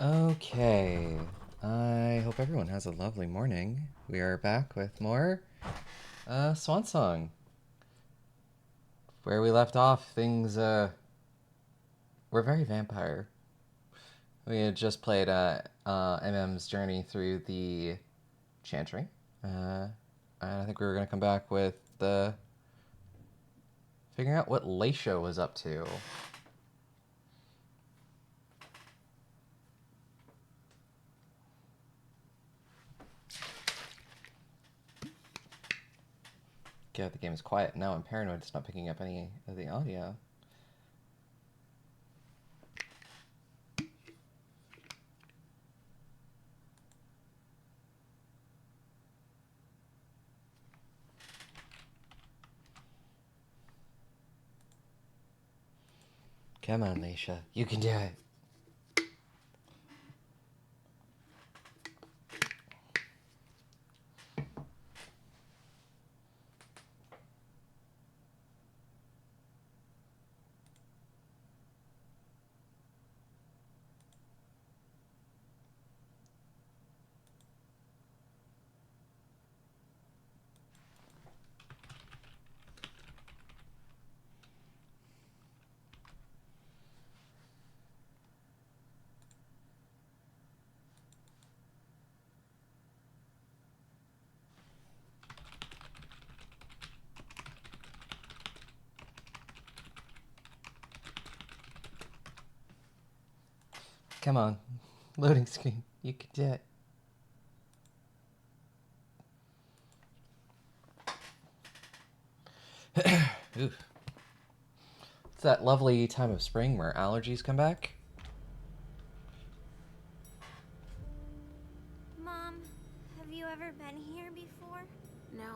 Okay, I hope everyone has a lovely morning. We are back with more Swansong. Where we left off, things were very vampire. We had just played MM's journey through the Chantry. And I think we were going to come back with figuring out what Leisha was up to. God, the game is quiet. Now I'm paranoid it's not picking up any of the audio. Come on, Leisha. You can do it. Come on. Loading screen. You can do it. Oof. It's that lovely time of spring where allergies come back. Mom, have you ever been here before? No,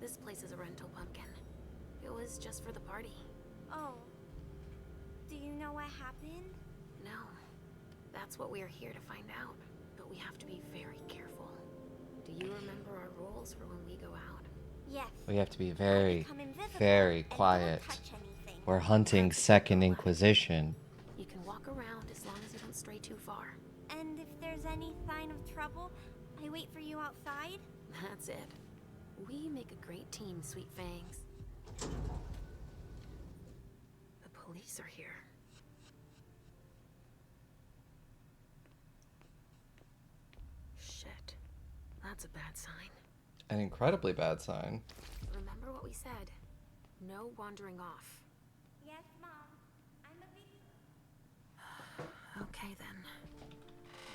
this place is a rental pumpkin. It was just for the party. Oh. Do you know what happened? No, that's what we are here to find out. But we have to be very careful. Do you remember our rules for when we go out? Yes. We have to be I very, become invisible very and don't quiet. touch anything. We're hunting Second Inquisition. You can walk around as long as you don't stray too far. And if there's any sign of trouble, I wait for you outside? That's it. We make a great team, Sweet Fangs. The police are here. Shit. That's a bad sign. An incredibly bad sign. Remember what we said. No wandering off. Yes, Mom. I'm a big... Okay then.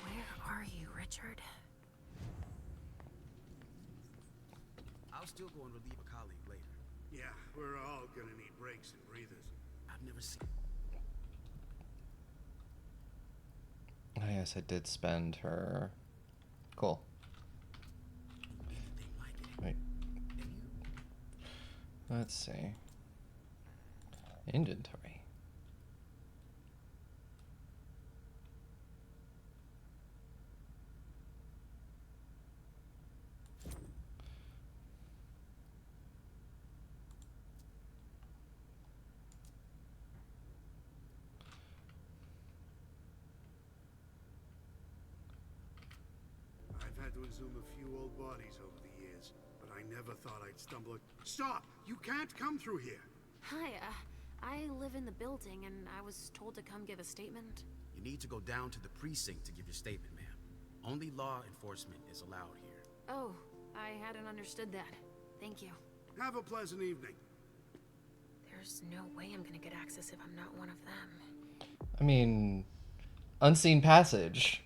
Where are you, Richard? I'll still go and relieve a colleague later. Yeah, we're all gonna need breaks and breathers. I've never seen... Oh, yes, I did spend her. Cool. anything like it. Wait. And you? Let's see. Inventory. I've had to exhume a few old bodies over the years, but I never thought I'd stumble... Stop! You can't come through here! Hi, I live in the building and I was told to come give a statement. You need to go down to the precinct to give your statement, ma'am. Only law enforcement is allowed here. Oh, I hadn't understood that. Thank you. Have a pleasant evening. There's no way I'm gonna get access if I'm not one of them. I mean, unseen passage.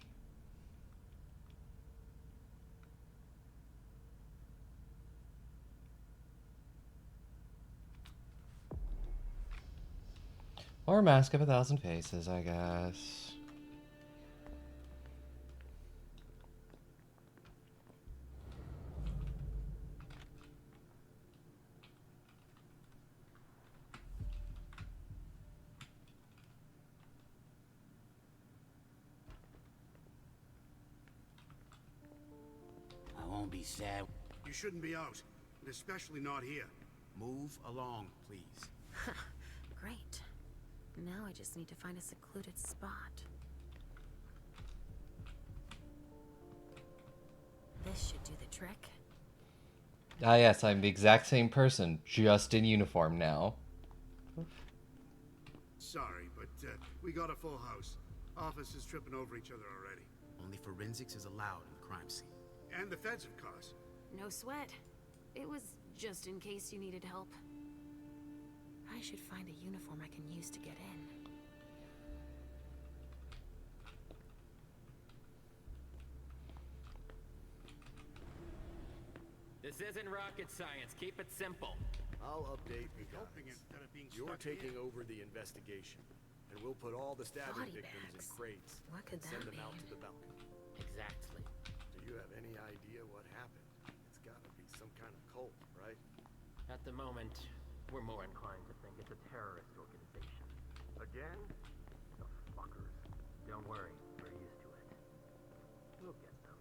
Or Mask of a Thousand Faces, I guess. I won't be sad. You shouldn't be out, and especially not here. Move along, please. Great. Now I just need to find a secluded spot. trick? Ah, yes, I'm the exact same person, just in uniform now. Sorry, but we got a full house. Officers tripping over each other already. Only forensics is allowed in the crime scene. And the feds, of course. No sweat. It was just in case you needed help. I should find a uniform I can use to get in. This isn't rocket science. Keep it simple. I'll update you Helping guys. instead of being You're stuck taking here. over the investigation, and we'll put all the stabbing Body victims bags. in crates What could and send that them out mean? to the balcony. Exactly. Do you have any idea what happened? It's gotta be some kind of cult, right? At the moment, we're more inclined to think it's a terrorist organization. Again? The fuckers. Don't worry, we're used to it. We'll get them.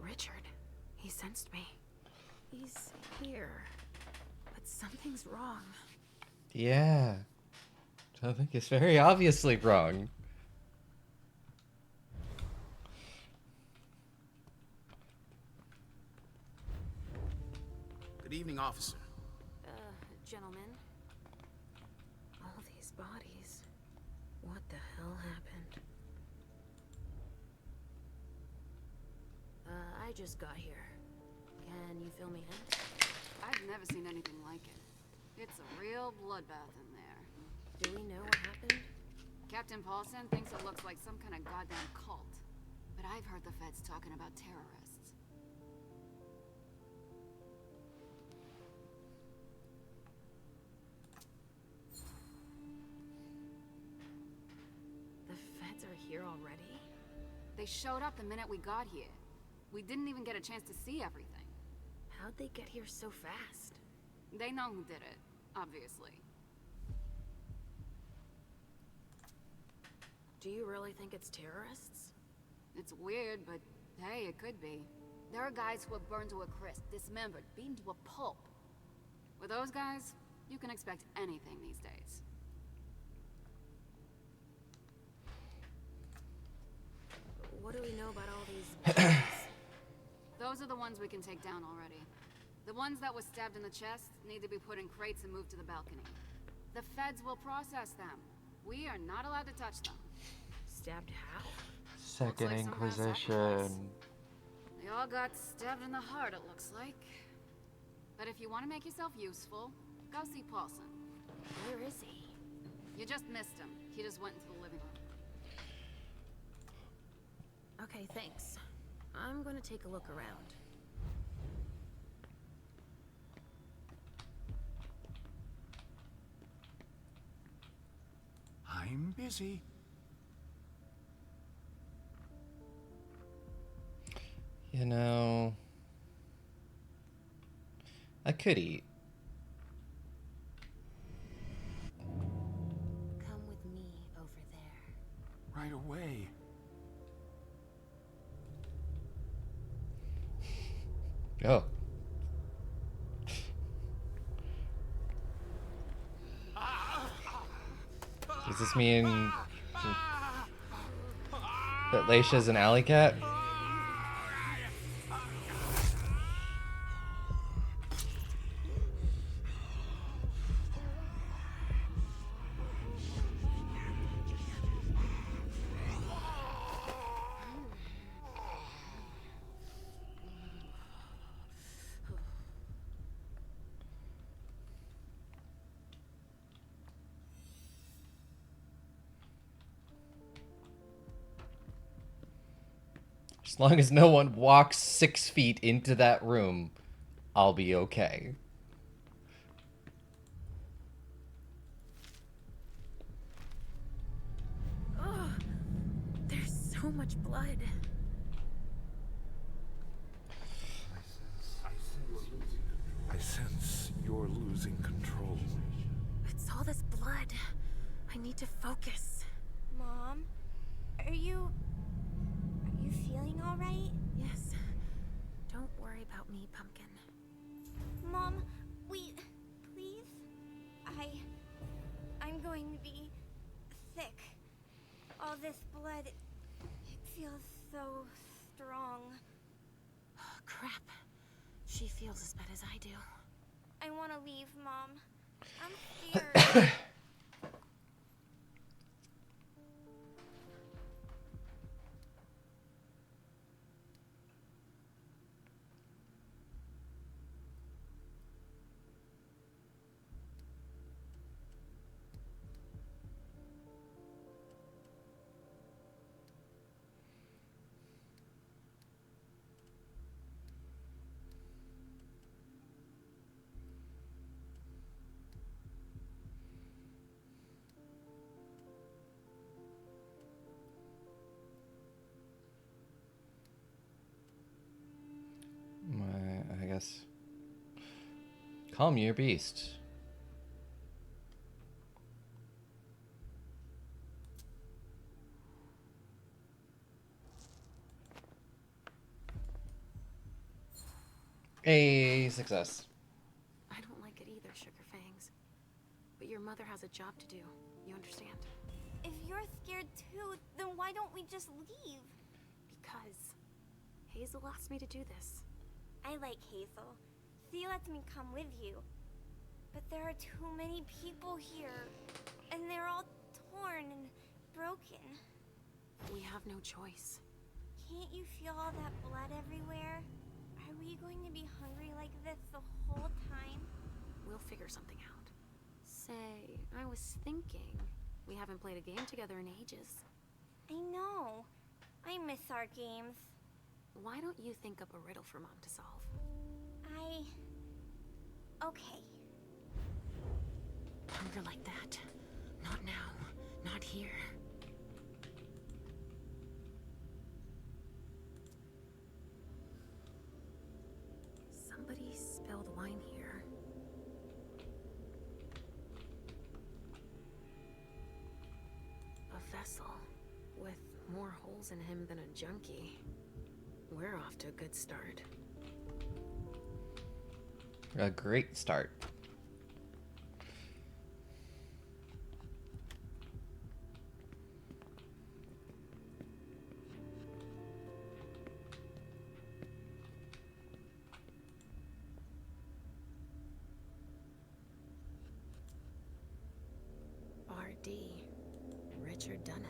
Richard. He sensed me. He's here. But something's wrong. Yeah. I think it's very obviously wrong. Good evening, officer. Gentlemen. All these bodies. What the hell happened? I just got here. Can you fill me in? I've never seen anything like it. It's a real bloodbath in there. Do we know what happened? Captain Paulson thinks it looks like some kind of goddamn cult. But I've heard the feds talking about terrorists. The feds are here already? They showed up the minute we got here. We didn't even get a chance to see everything. How'd they get here so fast? They know who did it, obviously. Do you really think it's terrorists? It's weird, but hey, it could be. There are guys who are burned to a crisp, dismembered, beaten to a pulp. With those guys, you can expect anything these days. What do we know about all these bodies? Those are the ones we can take down already. The ones that were stabbed in the chest need to be put in crates and moved to the balcony. The feds will process them. We are not allowed to touch them. Stabbed how? Second like some kind of Inquisition. They all got stabbed in the heart, it looks like. But if you want to make yourself useful, go see Paulson. Where is he? You just missed him. He just went into the living room. Okay, thanks. I'm gonna take a look around. I'm busy. You know, I could eat. Come with me over there. Right away. Oh. Does this mean that Leisha's an alley cat? As long as no one walks 6 feet into that room, I'll be okay. Ugh, there's so much blood. I sense you're losing control. It's all this blood. I need to focus. Mom, are you feeling all right? Yes. Don't worry about me, Pumpkin. Mom, please. I'm going to be sick. All this blood, it feels so strong. Crap. She feels as bad as I do. I want to leave, Mom. I'm scared. I guess. Calm your beast. A success. I don't like it either, Sugar Fangs. But your mother has a job to do. You understand? If you're scared too, then why don't we just leave? Because Hazel asked me to do this. I like Hazel. She lets me come with you. But there are too many people here. And they're all torn and broken. We have no choice. Can't you feel all that blood everywhere? Are we going to be hungry like this the whole time? We'll figure something out. Say, I was thinking, we haven't played a game together in ages. I know. I miss our games. Why don't you think up a riddle for Mom to solve? Okay. Hunger like that. Not now. Not here. Somebody spilled wine here. A vessel with more holes in him than a junkie. We're off to a good start. A great start. R.D. Richard Dunham.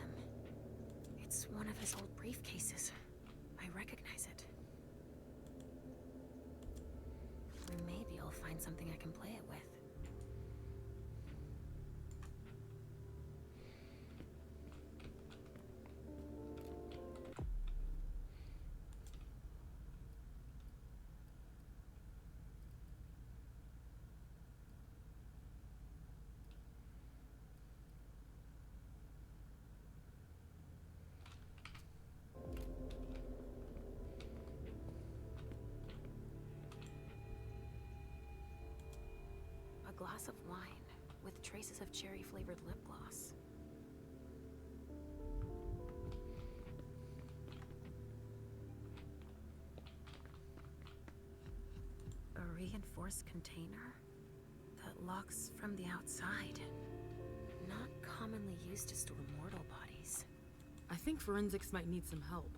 It's one of his old briefcases. I recognize it. Maybe I'll find something I can play it with. A glass of wine with traces of cherry-flavored lip gloss. A reinforced container that locks from the outside. Not commonly used to store mortal bodies. I think forensics might need some help.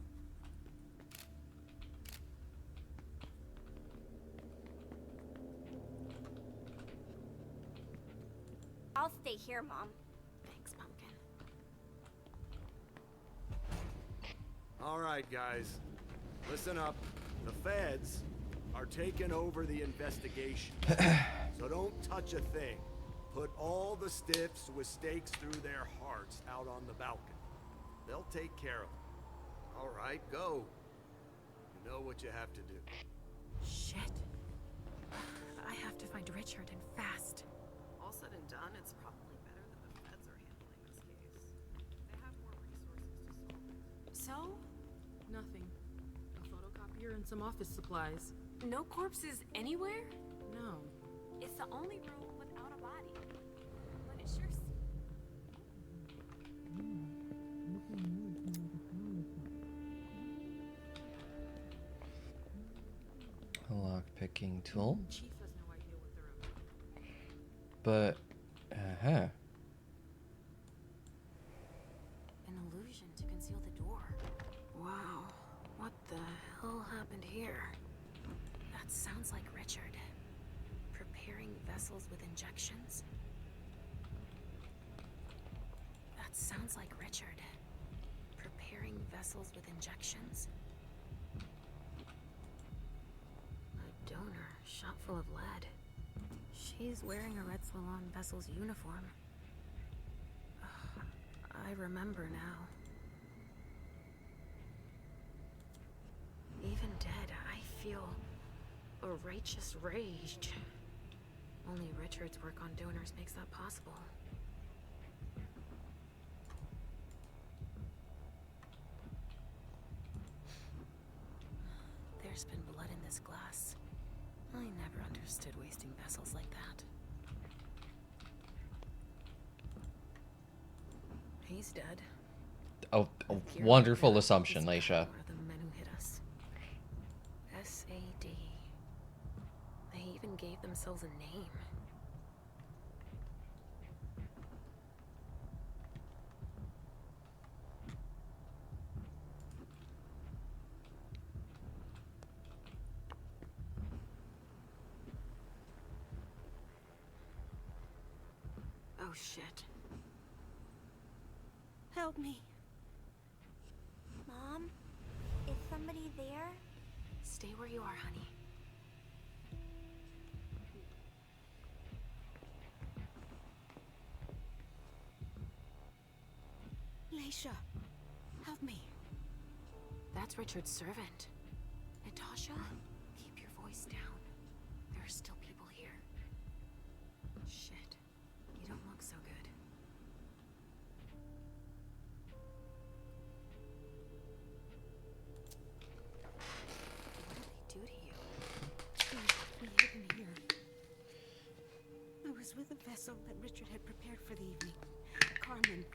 I'll stay here, Mom. Thanks, Pumpkin. All right, guys. Listen up. The feds are taking over the investigation. So don't touch a thing. Put all the stiffs with stakes through their hearts out on the balcony. They'll take care of them. All right, go. You know what you have to do. Shit. I have to find Richard and fast. All said and done, it's probably better that the feds are handling this case. They have more resources to solve it. So? Nothing. A photocopier and some office supplies. No corpses anywhere? No. It's the only room without a body. But it sure A lock picking tool. Chief has no idea what they're up to. But, An illusion to conceal the door. Wow, what the hell happened here? That sounds like Richard. Preparing vessels with injections? That sounds like Richard. Preparing vessels with injections? A donor, shot full of lead. She's wearing a Red Swan vessel's uniform. I remember now. Even dead, I feel a righteous rage. Only Richard's work on donors makes that possible. There's been blood in this glass. I never understood wasting vessels like that. He's dead. a wonderful assumption, Leisha. The men who hit us. SAD. They even gave themselves a name. Oh shit. Help me. Mom? Is somebody there? Stay where you are, honey. Leisha, help me. That's Richard's servant. Natasha, keep your voice down. There are still people here. Shit. You don't look so good. What did they do to you? We hid in here. I was with a vessel that Richard had prepared for the evening. Carmen.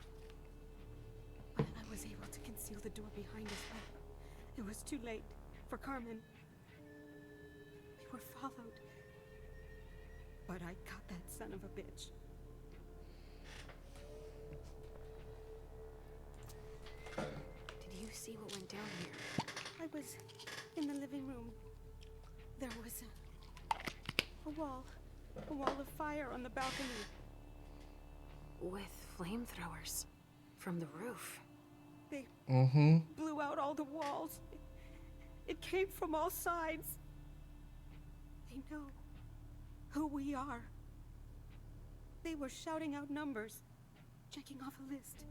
But I was able to conceal the door behind us, but it was too late for Carmen. We were followed. But I got that son of a bitch. Did you see what went down here? I was in the living room. There was a wall of fire on the balcony. With flamethrowers from the roof. They blew out all the walls. It came from all sides. They know who we are. They were shouting out numbers, checking off a list.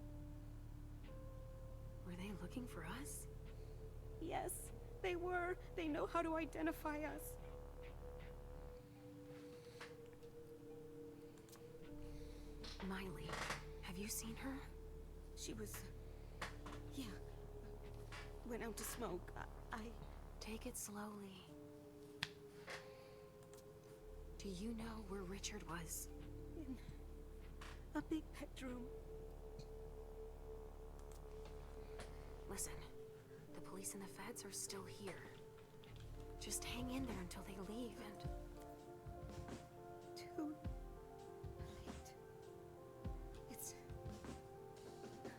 Were they looking for us? Yes, they were. They know how to identify us. Miley, have you seen her? She was... yeah. Went out to smoke. I... Take it slowly. Do you know where Richard was? In a big bedroom. Listen, the police and the feds are still here. Just hang in there until they leave and... Too late. It's too late.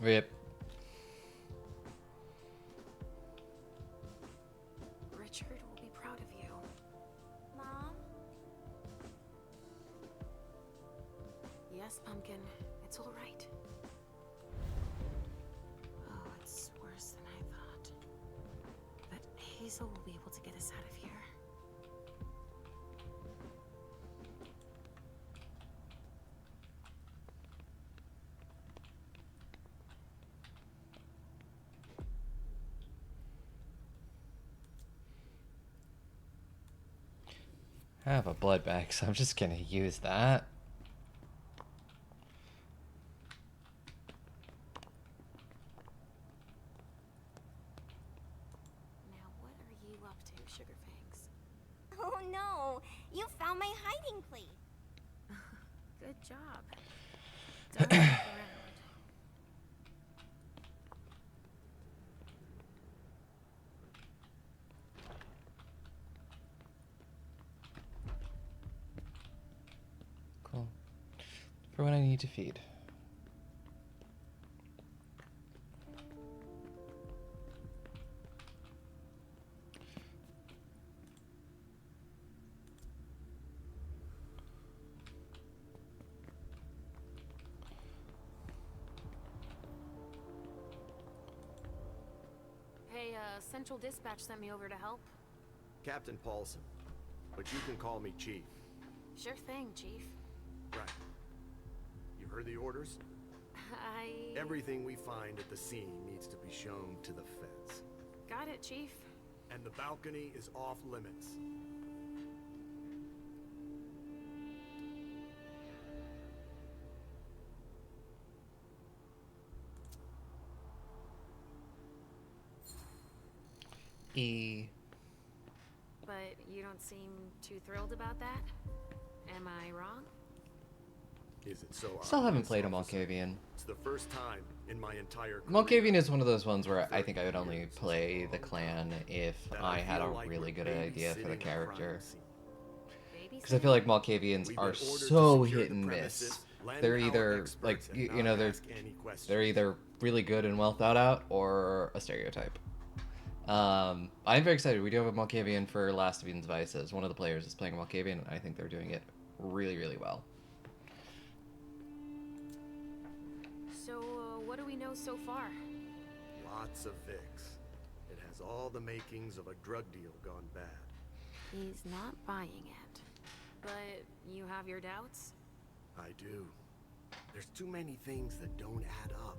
Rip. Richard will be proud of you. Mom? Yes, Pumpkin. It's all right. Oh, it's worse than I thought. But Hazel will be able to get us out of here. I have a blood bag, so I'm just gonna use that. Now, what are you up to, Sugarfangs? Oh no! You found my hiding place! Good job. Don't look around. everyone I need to feed. Hey, Central Dispatch sent me over to help. Captain Paulson, but you can call me Chief. Sure thing, Chief. Right. You heard the orders? Everything we find at the scene needs to be shown to the feds. Got it, Chief. And the balcony is off limits. But you don't seem too thrilled about that? Am I wrong? Is it so Still haven't obvious, played a officer? Malkavian. It's the first time in my entire career Malkavian is one of those ones where I think I would only play the clan if I had a really good idea for the character. Because I feel like Malkavians are so hit and miss. They're either like you know they're either really good and well thought out or a stereotype. I'm very excited. We do have a Malkavian for Last of Eden's Vices. One of the players is playing a Malkavian, and I think they're doing it really, really well. So, what do we know so far? Lots of Vicks. It has all the makings of a drug deal gone bad. He's not buying it. But you have your doubts? I do. There's too many things that don't add up.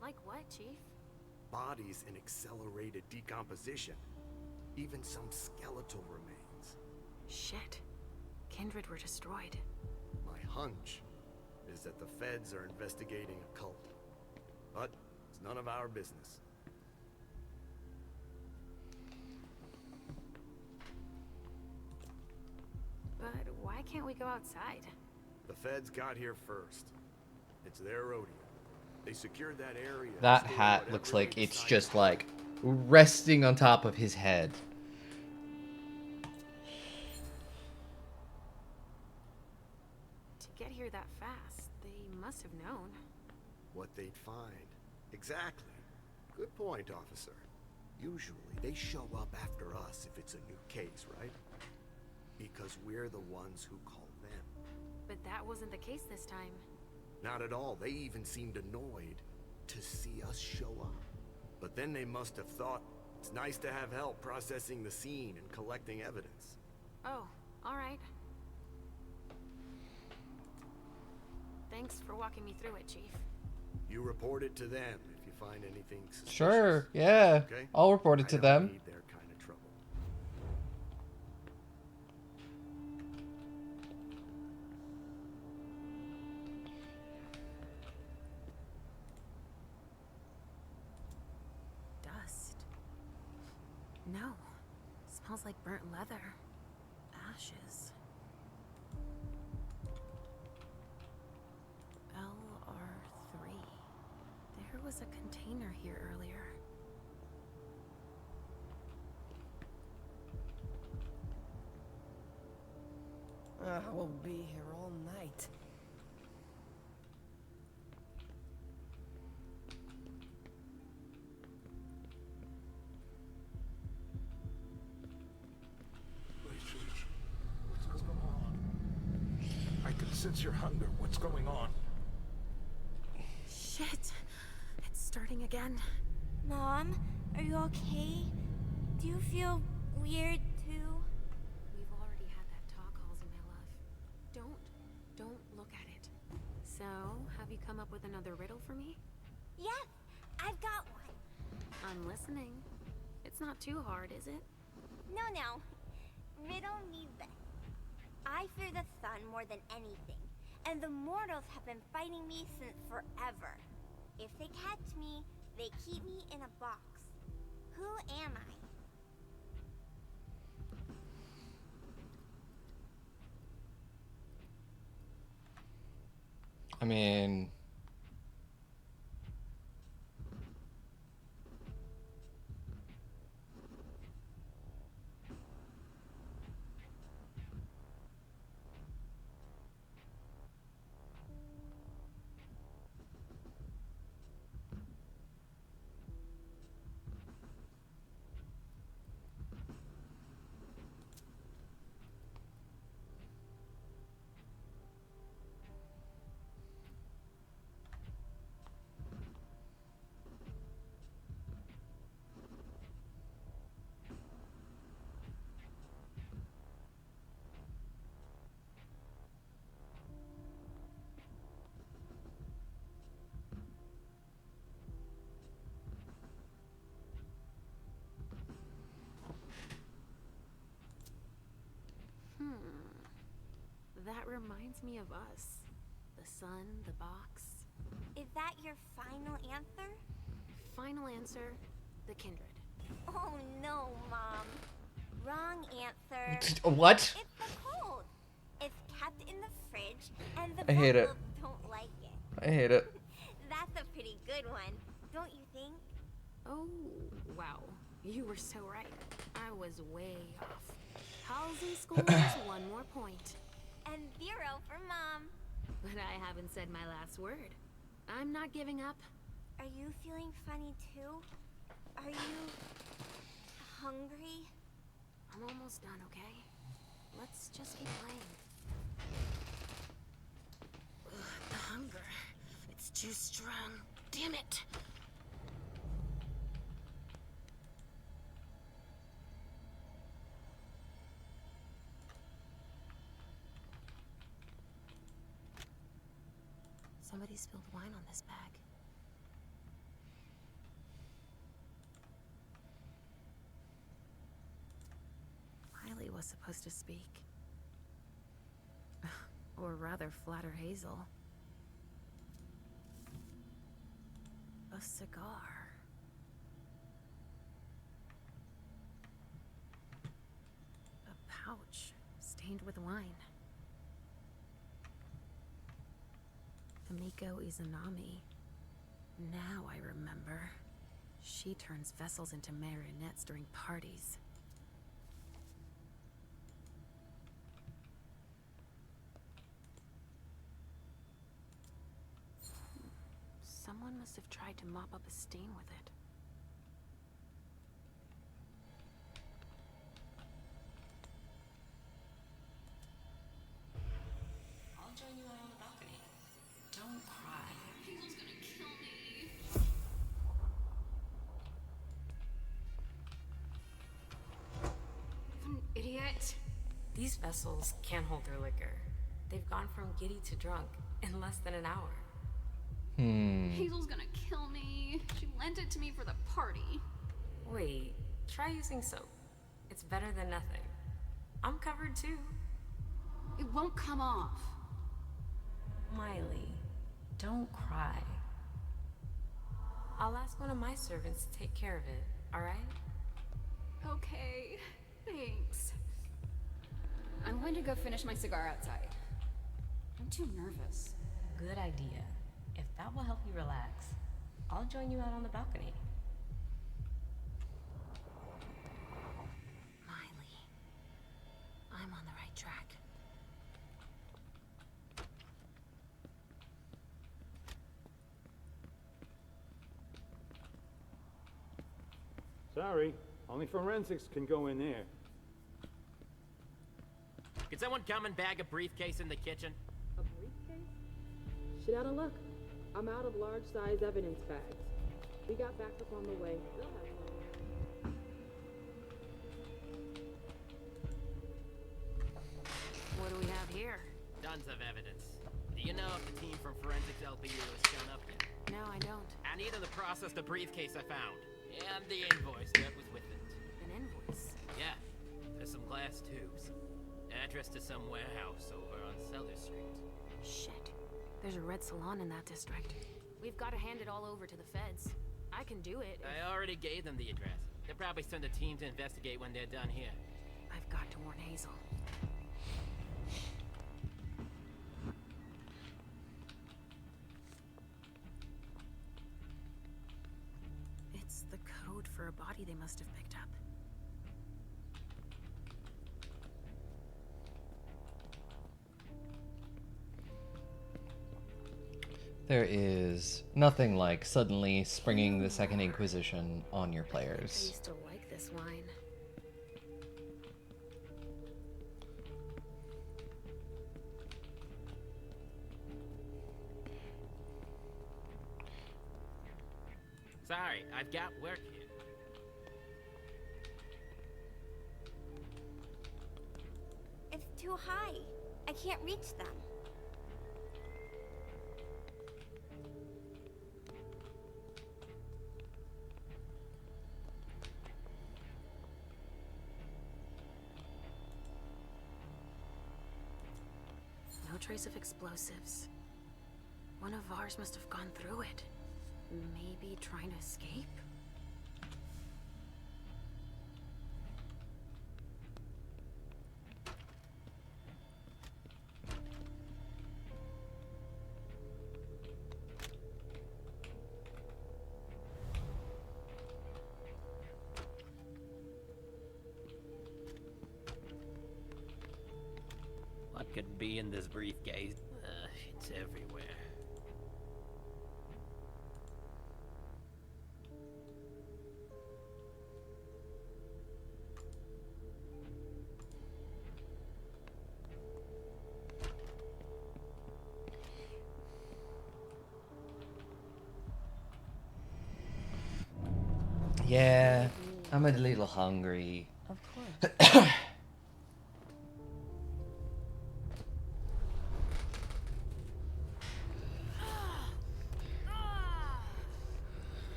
Like what, Chief? Bodies in accelerated decomposition. Even some skeletal remains. Shit. Kindred were destroyed. My hunch is that the feds are investigating a cult. But it's none of our business. But why can't we go outside? The feds got here first. It's their rodeo. They secured that area. That hat looks like it's just like resting on top of his head. To get here that fast, they must have known. What they'd find. Exactly. Good point, officer. Usually, they show up after us if it's a new case, right? Because we're the ones who call them. But that wasn't the case this time. Not at all. They even seemed annoyed to see us show up. But then they must have thought it's nice to have help processing the scene and collecting evidence. Oh, all right. Thanks for walking me through it, Chief. You report it to them if you find anything suspicious. Sure, yeah. Okay? I'll report it to them. I don't need their kind of trouble. Dust. No. Smells like burnt leather. Ashes. LR3. There was a container here earlier. I will be here all night. What's going on? I can sense your hunger. What's going on? Shit. It's starting again. Mom, are you okay? Do you feel weird too? We've already had that talk, Halsey, my love. Don't look at it. So, have you come up with another riddle for me? Yes, I've got one. I'm listening. It's not too hard, is it? No. Riddle me this. I fear the sun more than anything, and the mortals have been fighting me since forever. If they catch me, they keep me in a box. Who am I? I mean, reminds me of us. The sun, the box. Is that your final answer? Final answer, the kindred. Oh no, Mom. Wrong answer. What? It's the cold. It's kept in the fridge, and the I hate it. vessels don't like it. I hate it. That's a pretty good one, don't you think? Oh, wow. You were so right. I was way off. Halsey scores 1 more point. And 0 for Mom. But I haven't said my last word. I'm not giving up. Are you feeling funny too? Are you hungry? I'm almost done, okay? Let's just keep playing. Ugh, the hunger. It's too strong. Damn it! Somebody spilled wine on this bag. Miley was supposed to speak. Or rather, flatter Hazel. A cigar. A pouch stained with wine. Miko Izanami. Now I remember. She turns vessels into marionettes during parties. Someone must have tried to mop up a stain with it. I'll join you out on the balcony. Don't cry. Hazel's gonna kill me. What an idiot. These vessels can't hold their liquor. They've gone from giddy to drunk in less than an hour. Hazel's gonna kill me. She lent it to me for the party. Wait, try using soap. It's better than nothing. I'm covered too. It won't come off. Miley, don't cry. I'll ask one of my servants to take care of it, alright? Okay, thanks. I'm going to go finish my cigar outside. I'm too nervous. Good idea. If that will help you relax, I'll join you out on the balcony. Miley. I'm on the right track. Sorry, only forensics can go in there. Can someone come and bag a briefcase in the kitchen? A briefcase? Shit out of luck. I'm out of large-size evidence bags. We got backup on the way. They'll have some. What do we have here? Tons of evidence. Do you know if the team from Forensics LPU has shown up yet? No, I don't. I need them to process the briefcase I found. And the invoice that was with it. An invoice? Yeah. There's some glass tubes. Address to some warehouse over on Cellar Street. Shit. There's a red salon in that district. We've got to hand it all over to the feds. I can do it. I already gave them the address. They'll probably send a team to investigate when they're done here. I've got to warn Hazel. It's the code for a body they must have picked up. There is nothing like suddenly springing the Second Inquisition on your I players. used to like this wine. Sorry, I've got work here. It's too high. I can't reach them. trace of explosives. One of ours must have gone through it. Maybe trying to escape? What could be in this briefcase? It's everywhere. Yeah, I'm a little hungry. Of course.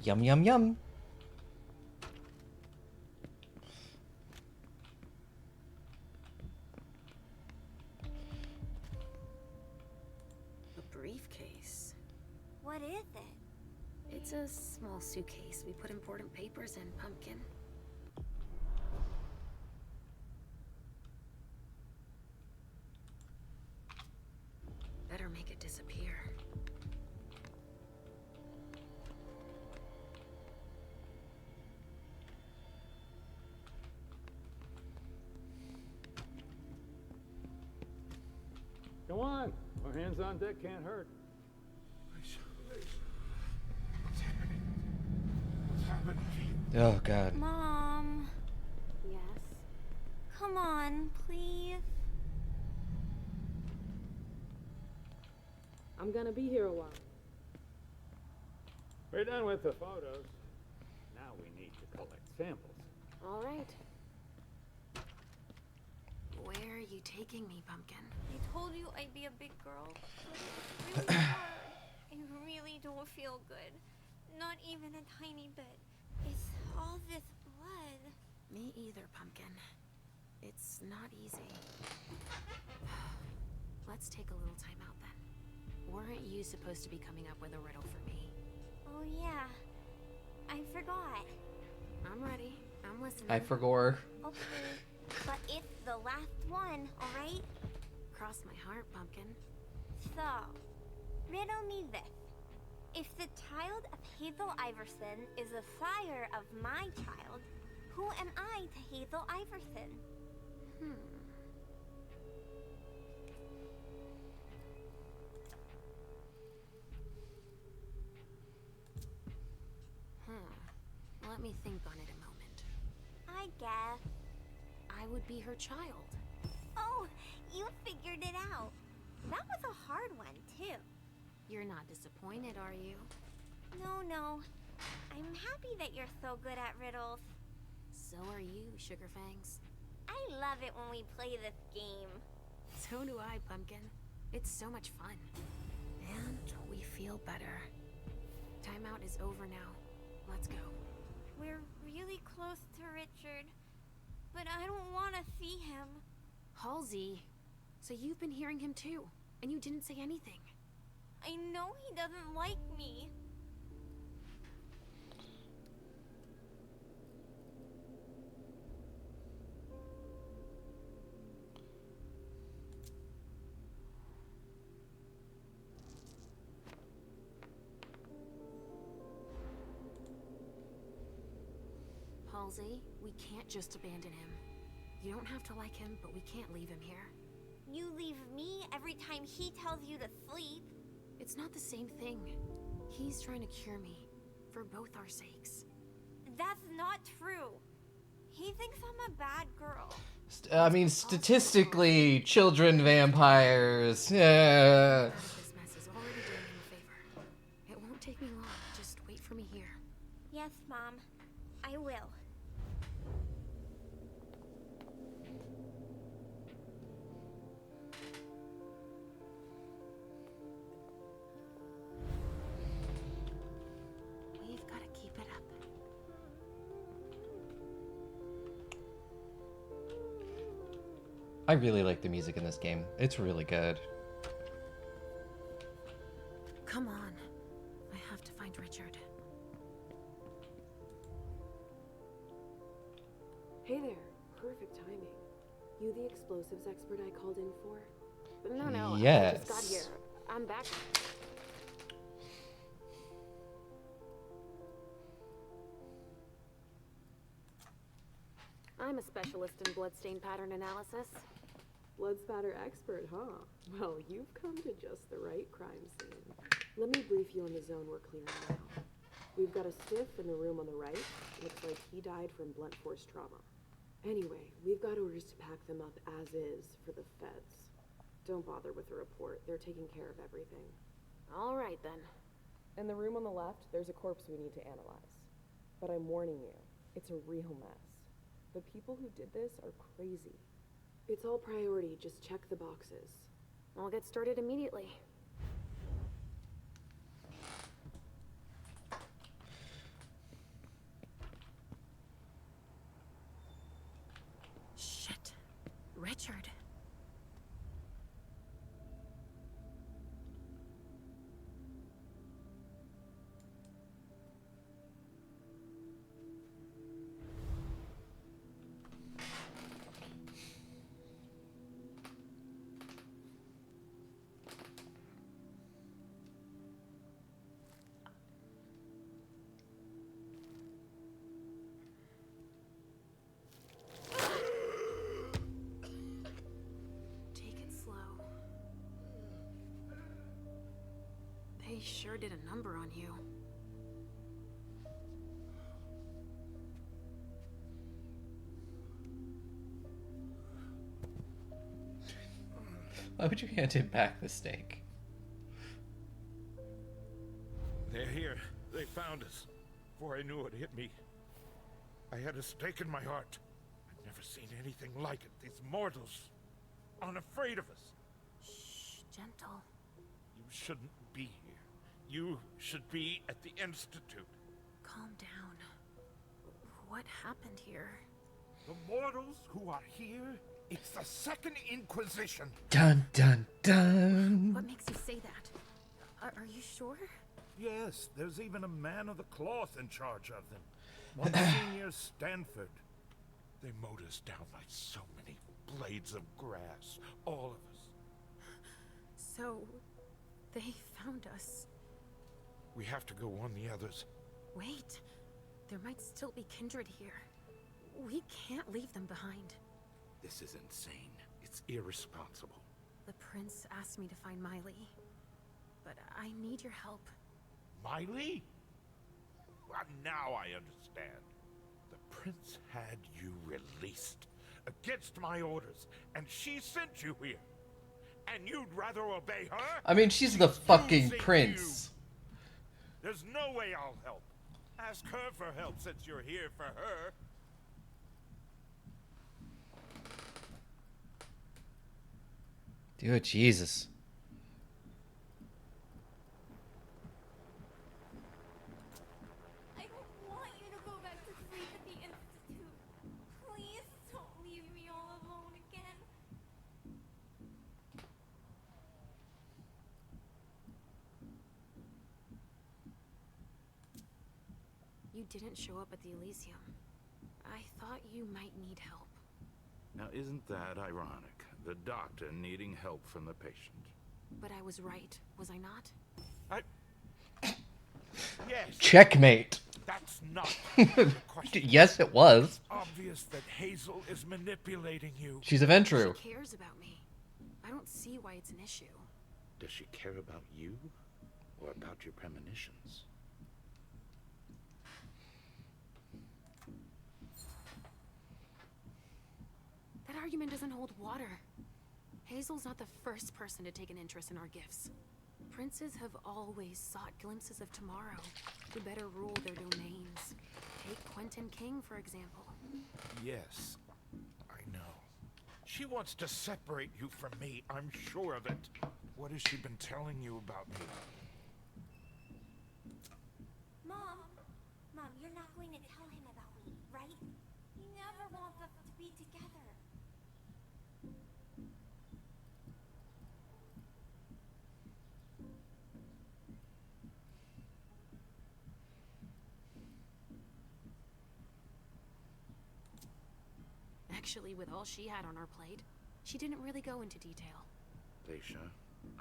Yum, yum, yum. A briefcase. What is it? It's a small suitcase. We put important papers in, Pumpkin. Better make it disappear. Come on. Our hands on deck can't hurt. What's happening? What's happening? Oh, God. Mom. Yes? Come on, please. I'm gonna be here a while. We're done with the photos. Now we need to collect samples. All right. Where are you taking me, Pumpkin? I told you I'd be a big girl, but it's really hard. I really don't feel good. Not even a tiny bit. It's all this blood. Me either, Pumpkin. It's not easy. Let's take a little time out then. Weren't you supposed to be coming up with a riddle for me? Oh yeah, I forgot. I'm ready. I'm listening. I forgot. Okay, but it's the last one, alright? Cross my heart, Pumpkin. So, riddle me this. If the child of Hazel Iverson is the sire of my child, who am I to Hazel Iverson? Let me think on it a moment. I guess. I would be her child. Oh, you figured it out. That was a hard one, too. You're not disappointed, are you? No. I'm happy that you're so good at riddles. So are you, Sugarfangs. I love it when we play this game. So do I, Pumpkin. It's so much fun. And we feel better. Timeout is over now. Let's go. We're really close to Richard, but I don't want to see him. Halsey, so you've been hearing him too, and you didn't say anything. I know he doesn't like me. Halsey, we can't just abandon him. You don't have to like him, but we can't leave him here. You leave me every time he tells you to sleep. It's not the same thing. He's trying to cure me, for both our sakes. That's not true. He thinks I'm a bad girl. I mean, statistically, children vampires. Yeah. This mess is already doing him a favor. It won't take me long. Just wait for me here. Yes, Mom. I will. We've got to keep it up. I really like the music in this game. It's really good. Come on. I have to find Richard. Hey there. Perfect timing. You the explosives expert I called in for? No, I Yes. just got here. I'm back. I'm a specialist in bloodstain pattern analysis. Blood spatter expert, huh? Well, you've come to just the right crime scene. Let me brief you on the zone we're clearing now. We've got a stiff in the room on the right. Looks like he died from blunt force trauma. Anyway, we've got orders to pack them up as is for the feds. Don't bother with the report. They're taking care of everything. All right, then. In the room on the left, there's a corpse we need to analyze. But I'm warning you, it's a real mess. The people who did this are crazy. It's all priority, just check the boxes. I'll get started immediately. Shit. Richard. They sure did a number on you. Why would you hand him back the steak? They're here. They found us. Before I knew it hit me, I had a stake in my heart. I've never seen anything like it. These mortals, unafraid of us. Shh, gentle. You shouldn't be here. You should be at the Institute. Calm down. What happened here? The mortals who are here, it's the Second Inquisition. Dun, dun, dun. What makes you say that? Are you sure? Yes, there's even a man of the cloth in charge of them. Monsignor Stanford. They mowed us down like so many blades of grass. All of us. So, they found us. We have to go warn the others. Wait. There might still be kindred here. We can't leave them behind. This is insane. It's irresponsible. The prince asked me to find Miley. But I need your help. Miley? Well, now I understand. The prince had you released against my orders, and she sent you here. And you'd rather obey her? I mean, she's the fucking prince. There's no way I'll help. Ask her for help since you're here for her. Dude, Jesus. I don't want you to go back to sleep at the Institute. Please don't leave me all alone again. You didn't show up at the Elysium. I thought you might need help. Now, isn't that ironic? The doctor needing help from the patient. But I was right, was I not? Yes. Checkmate. That's not the question. Yes, it was. It's obvious that Hazel is manipulating you. She's a Ventru. She cares about me. I don't see why it's an issue. Does she care about you? Or about your premonitions? argument doesn't hold water. Hazel's not the first person to take an interest in our gifts. Princes have always sought glimpses of tomorrow to better rule their domains. Take Quentin King, for example. Yes, I know. She wants to separate you from me, I'm sure of it. What has she been telling you about me? Mom, you're not going to tell him about me, right? He never wants us to be together. Actually, with all she had on her plate, she didn't really go into detail. Leisha,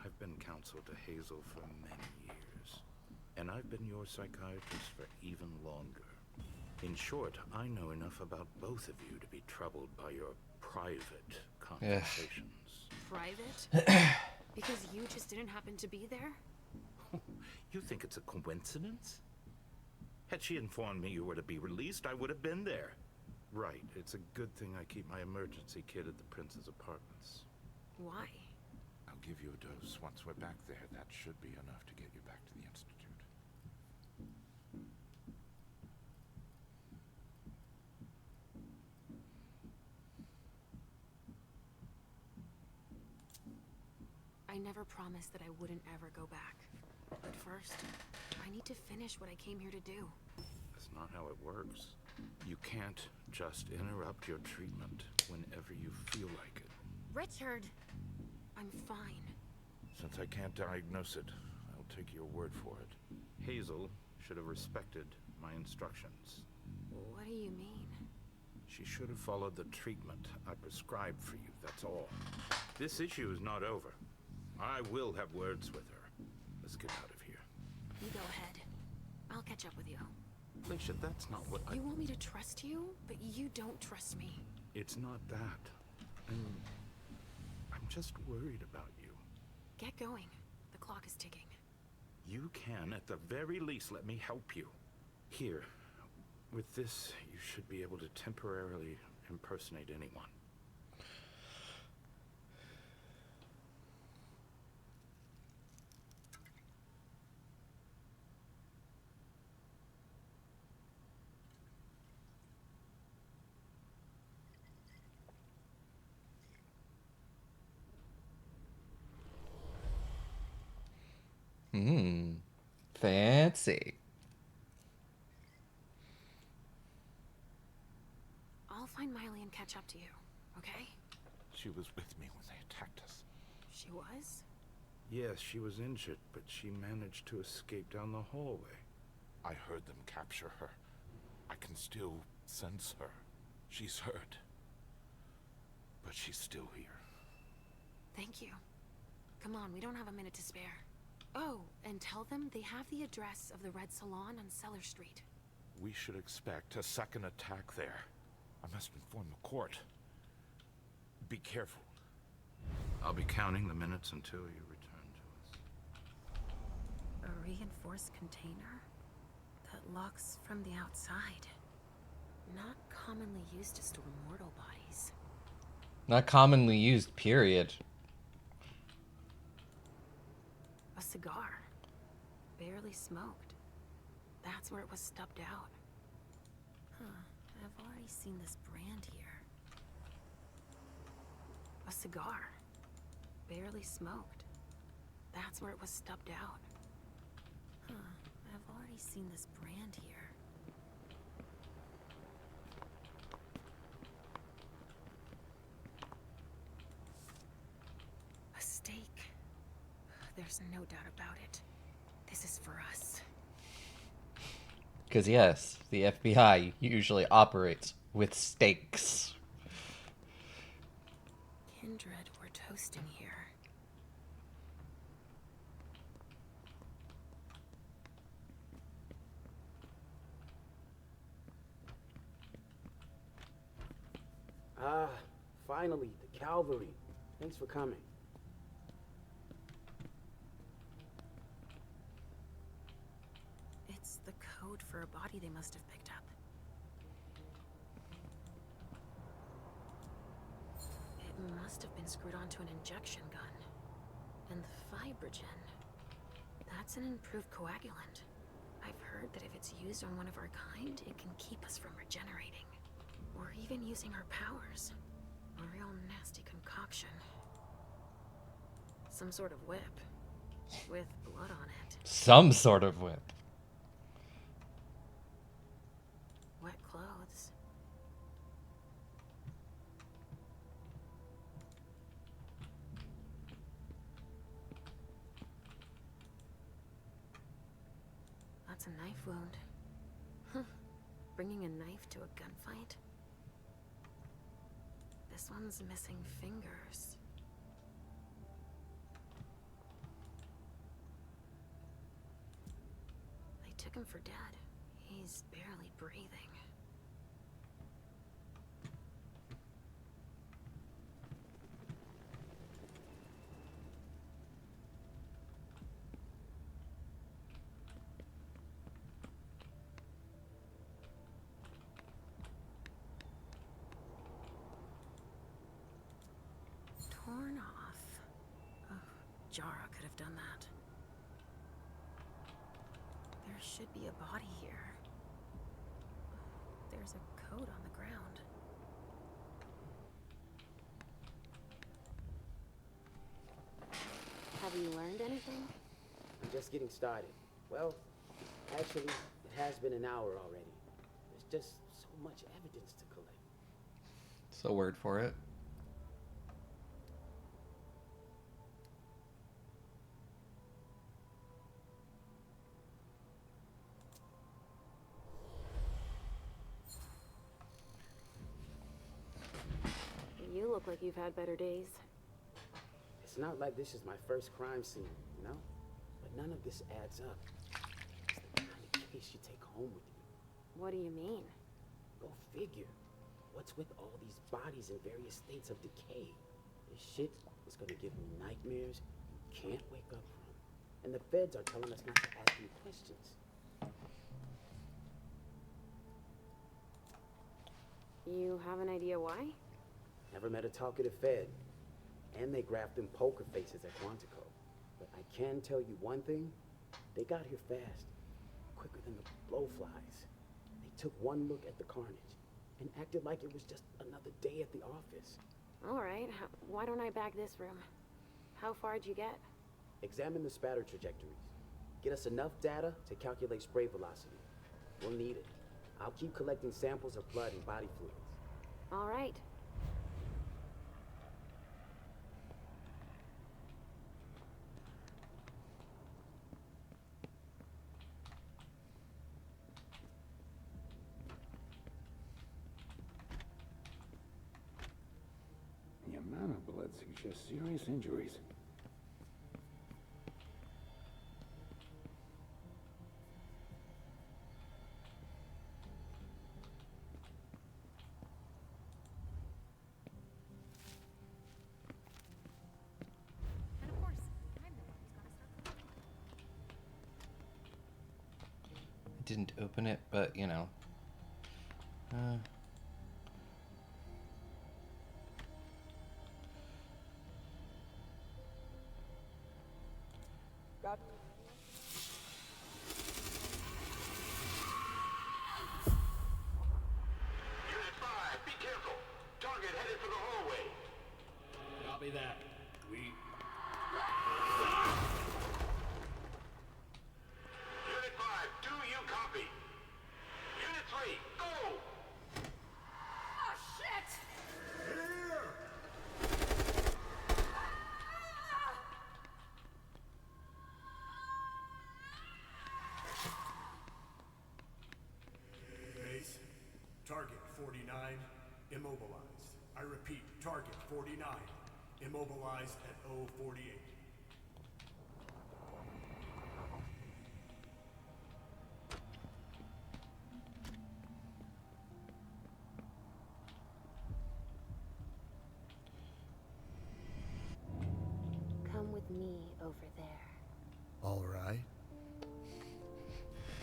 I've been counsel to Hazel for many years, and I've been your psychiatrist for even longer. In short, I know enough about both of you to be troubled by your private conversations. Private? Because you just didn't happen to be there? You think it's a coincidence? Had she informed me you were to be released, I would have been there. Right, it's a good thing I keep my emergency kit at the Prince's apartments. Why? I'll give you a dose once we're back there. That should be enough to get you back to the Institute. I never promised that I wouldn't ever go back. But first, I need to finish what I came here to do. That's not how it works. You can't just interrupt your treatment whenever you feel like it. Richard! I'm fine. Since I can't diagnose it, I'll take your word for it. Hazel should have respected my instructions. What do you mean? She should have followed the treatment I prescribed for you, that's all. This issue is not over. I will have words with her. Let's get out of here. You go ahead. I'll catch up with you. Leisha, that's not what You want me to trust you, but you don't trust me. It's not that. I'm just worried about you. Get going. The clock is ticking. You can, at the very least, let me help you. Here, with this, you should be able to temporarily impersonate anyone. Fancy. I'll find Miley and catch up to you, okay? She was with me when they attacked us. She was? Yes, she was injured, but she managed to escape down the hallway. I heard them capture her. I can still sense her. She's hurt. But she's still here. Thank you. Come on, we don't have a minute to spare. Oh, and tell them they have the address of the Red Salon on Cellar Street. We should expect a second attack there. I must inform the court. Be careful. I'll be counting the minutes until you return to us. A reinforced container? That locks from the outside. Not commonly used to store mortal bodies. Not commonly used, period. A cigar. Barely smoked. That's where it was stubbed out. Huh. I've already seen this brand here. A cigar. Barely smoked. That's where it was stubbed out. Huh. I've already seen this brand here. A steak. There's no doubt about it. This is for us. Because yes, the FBI usually operates with stakes. Kindred were toasting here. Ah, finally, the cavalry. Thanks for coming. It's the code for a body they must have picked up. must have been screwed onto an injection gun. And the fibrogen, that's an improved coagulant. I've heard that if it's used on one of our kind, it can keep us from regenerating. Or even using our powers. A real nasty concoction. Some sort of whip. With blood on it. Some sort of whip. Wet clothes. That's a knife wound. Huh. Bringing a knife to a gunfight? This one's missing fingers. They took him for dead. He's barely breathing. Torn off. Oh, Jara could have done that. There should be a body here. There's a coat on the ground. Have you learned anything? I'm just getting started. Well, actually, it has been an hour already. There's just so much evidence to collect. So word for it. You look like you've had better days. It's not like this is my first crime scene, you know? But none of this adds up. It's the kind of case you take home with you. What do you mean? Go figure. What's with all these bodies in various states of decay? This shit is gonna give me nightmares you can't wake up from. And the feds are telling us not to ask any questions. You have an idea why? Never met a talkative fed. And they grabbed them poker faces at Quantico. But I can tell you one thing. They got here fast. Quicker than the blowflies. They took one look at the carnage and acted like it was just another day at the office. All right, why don't I bag this room? How far'd you get? Examine the spatter trajectories. Get us enough data to calculate spray velocity. We'll need it. I'll keep collecting samples of blood and body fluids. All right. The amount of blood suggests serious injuries. And of course, I'm the one who's gonna start. I didn't open it, but you know. Got Unit 5, be careful. Target headed for the hallway. Copy that. Unit 5, do you copy? Unit 3, go! Oh, shit! Here! Base, target 49, immobilized. I repeat, target 49, immobilized at 048. Come with me over there. All right.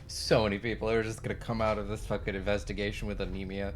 So many people are just gonna come out of this fucking investigation with anemia.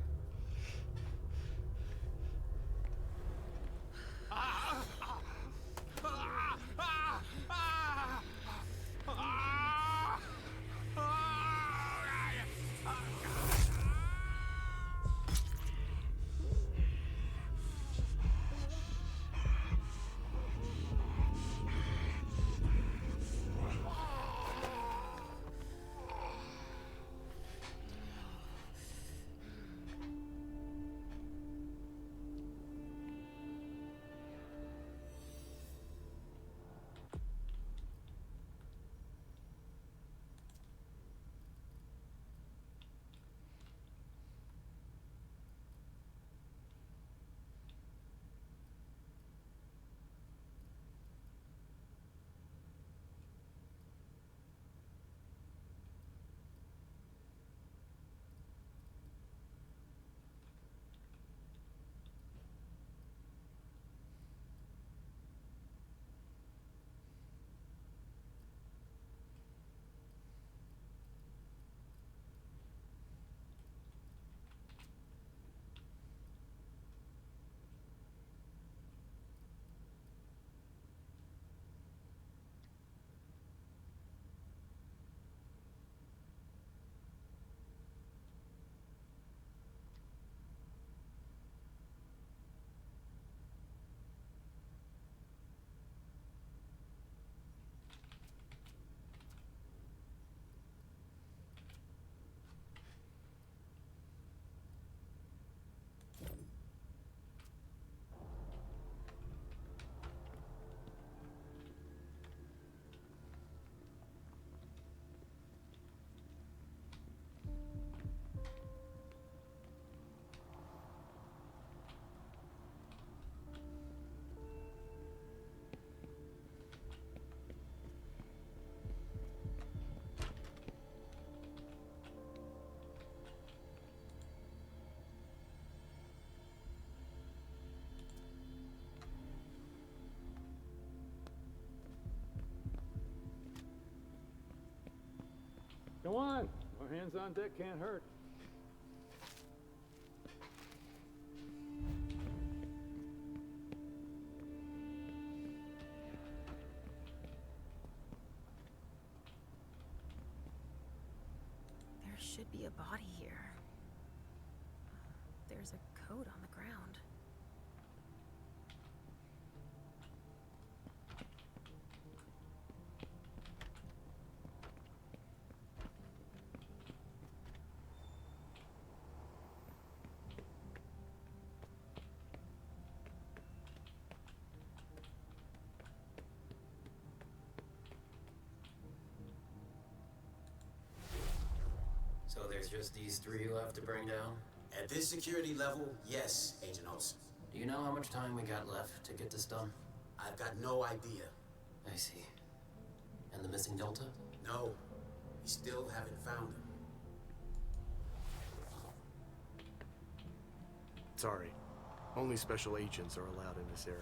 Go on. More hands on deck can't hurt. There should be a body here. There's a coat on the ground. So there's just these three left to bring down? At this security level, yes, Agent Olsen. Do you know how much time we got left to get this done? I've got no idea. I see. And the missing Delta? No, we still haven't found him. Sorry. Only special agents are allowed in this area.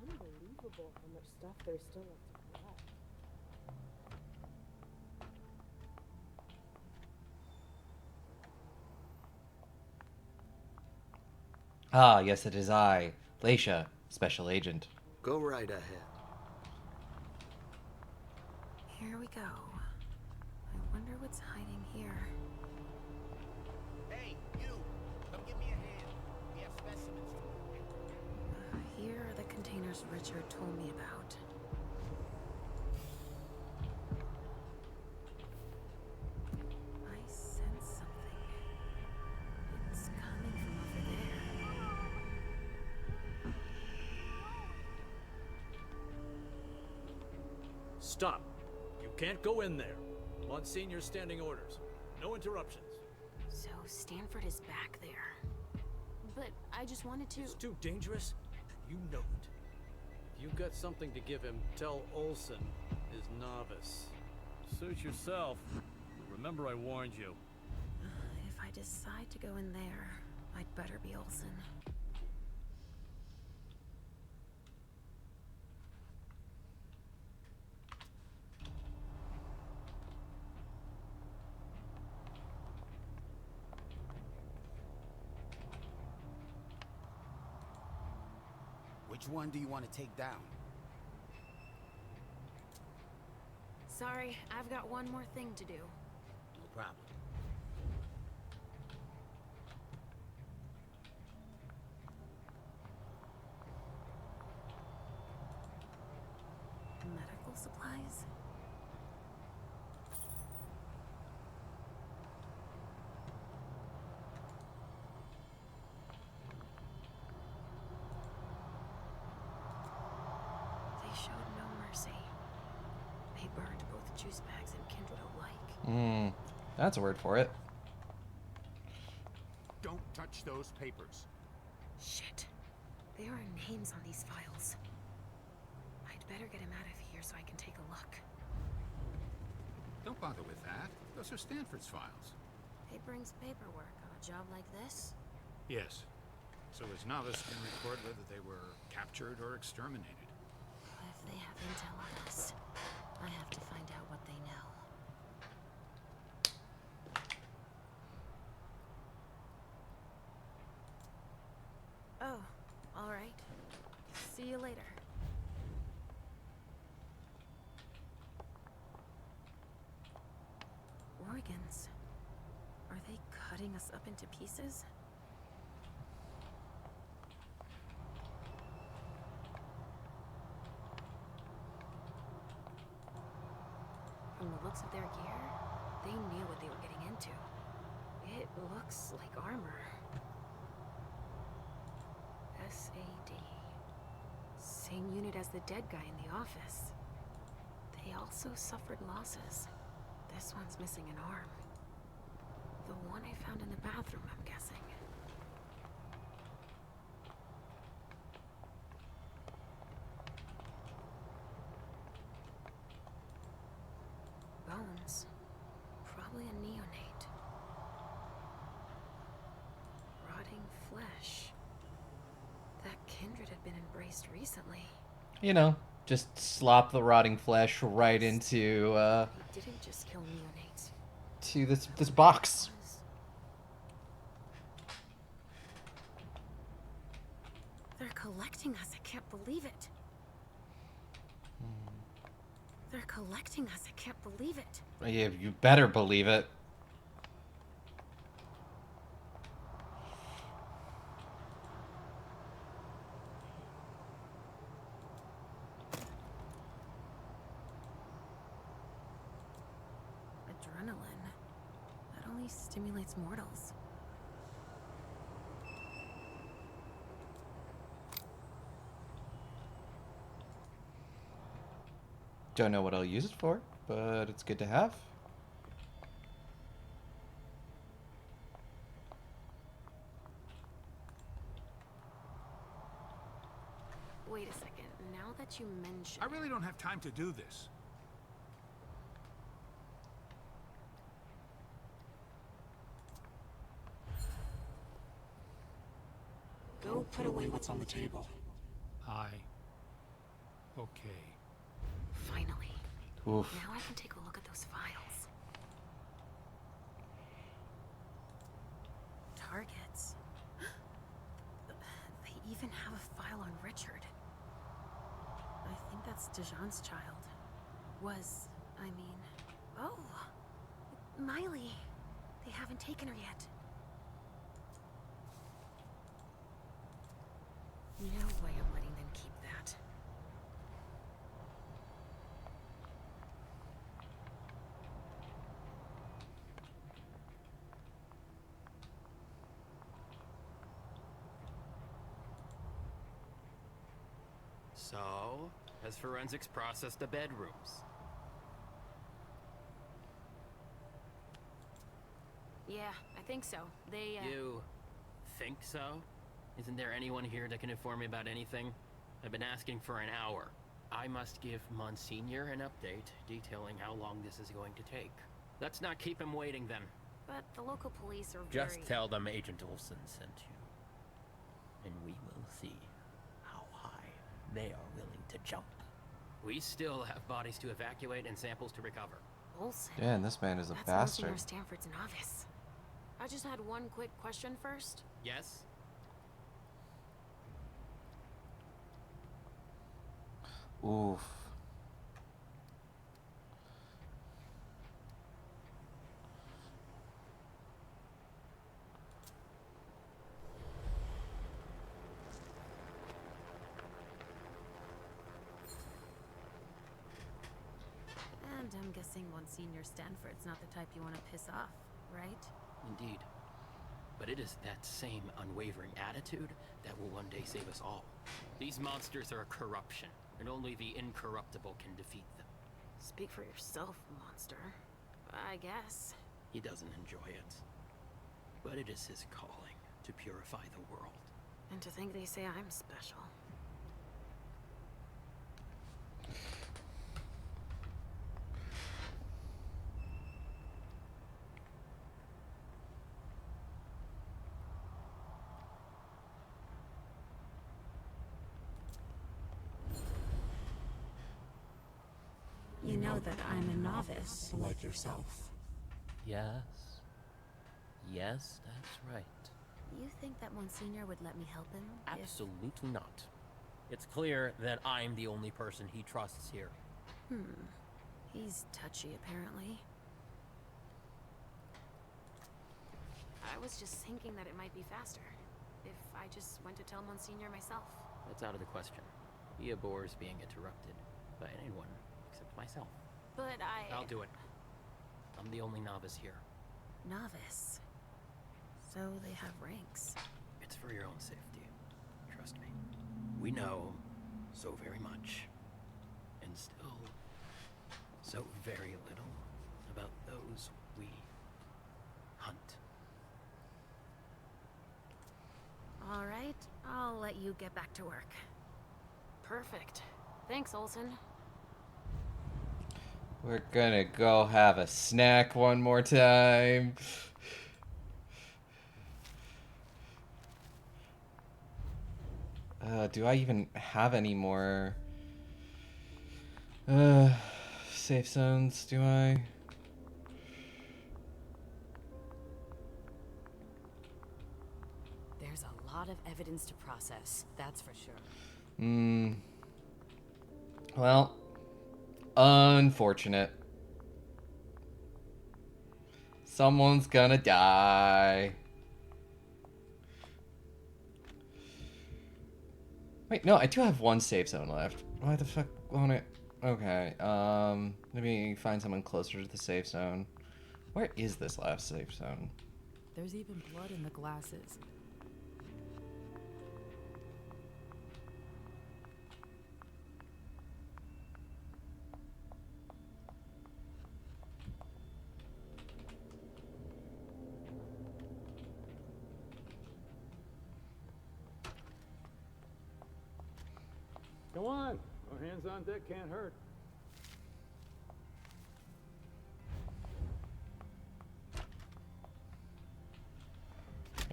Unbelievable how much stuff there's still left to collect. Ah, yes, it is I, Leisha, Special Agent. Go right ahead. Here we go. I wonder what's hiding here. Hey, you! Come give me a hand. We have specimens for you. Here are the containers Richard told me about. I sense something. It's coming from over there. Stop. You can't go in there. Monsignor standing orders. No interruptions. So Stanford is back there. But I just wanted to... It's too dangerous. You know it. If you've got something to give him, tell Olsen, his novice. Suit yourself. Remember I warned you. If I decide to go in there, I'd better be Olsen. Which one do you want to take down? Sorry, I've got one more thing to do. No problem. Medical supplies? They showed no mercy. They burned both juice bags and kindred alike. That's a word for it. Don't touch those papers. Shit. There are names on these files. I'd better get him out of here so I can take a look. Don't bother with that. Those are Stanford's files. It brings paperwork on a job like this? Yes. So his novice can record whether they were captured or exterminated. If they have intel on us, I have to find out what they know. Oh, all right. See you later. Organs. Are they cutting us up into pieces? From the looks of their gear, they knew what they were getting into. It looks like armor. SAD. Same unit as the dead guy in the office. They They also suffered losses. This one's missing an arm. The one I found in the bathroom, I'm guessing. Bones. Probably a neonate. Rotting flesh. That kindred had been embraced recently. You know, just slop the rotting flesh right into They didn't just kill neonates. to this box. They're collecting us. I can't believe it. They're collecting us. I can't believe it. Yeah, you better believe it. Adrenaline. That only stimulates mortals. Don't know what I'll use it for, but it's good to have. Wait a second. Now that you mention I really don't have time to do this. Go put away what's on the table. Okay. Finally. Oof. Now I can take a look at those files. Targets. They even have a file on Richard. I think that's Dijon's child. Oh! Miley. They haven't taken her yet. No way I'm letting them keep that. So, has forensics processed the bedrooms? Yeah, I think so. They, You think so? Isn't there anyone here that can inform me about anything? I've been asking for an hour. I must give Monsignor an update detailing how long this is going to take. Let's not keep him waiting then. But the local police are Just very... tell them Agent Olsen sent you. And we will see how high they are willing to jump. We still have bodies to evacuate and samples to recover. Olsen. Yeah, and this man is a That's bastard. Monsignor Stanford's novice. I just had one quick question first. Yes? Oof. And I'm guessing Monsignor Stanford's not the type you want to piss off, right? Indeed. But it is that same unwavering attitude that will one day save us all. These monsters are a corruption, and only the incorruptible can defeat them. Speak for yourself, monster. I guess. He doesn't enjoy it. But it is his calling to purify the world. And to think they say I'm special. You know that I'm a novice, like yourself. Yes. Yes, that's right. You think that Monsignor would let me help him? Absolutely not. It's clear that I'm the only person he trusts here. He's touchy, apparently. I was just thinking that it might be faster if I just went to tell Monsignor myself. That's out of the question. He abhors being interrupted by anyone except myself. But I'll do it. I'm the only novice here. Novice? So they have ranks. It's for your own safety. Trust me. We know so very much. And still, So very little about those we hunt. All right, I'll let you get back to work. Perfect. Thanks, Olson. We're gonna go have a snack one more time. Do I even have any more safe zones? Do I? There's a lot of evidence to process, that's for sure. Well, unfortunate. Someone's gonna die. Wait, no, I do have one safe zone left. Why the fuck won't it? Okay, let me find someone closer to the safe zone. Where is this last safe zone? There's even blood in the glasses. Come on. No hands on deck can't hurt.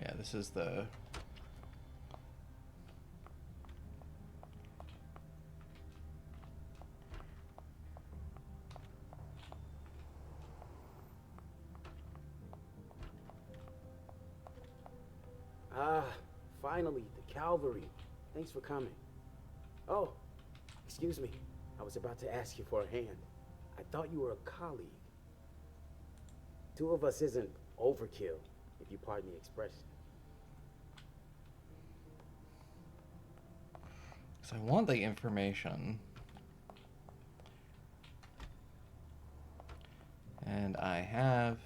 Yeah, this is the... Ah, finally, the cavalry. Thanks for coming. Oh, excuse me. I was about to ask you for a hand. I thought you were a colleague. Two of us isn't overkill, if you pardon the expression. So I want the information. And I have...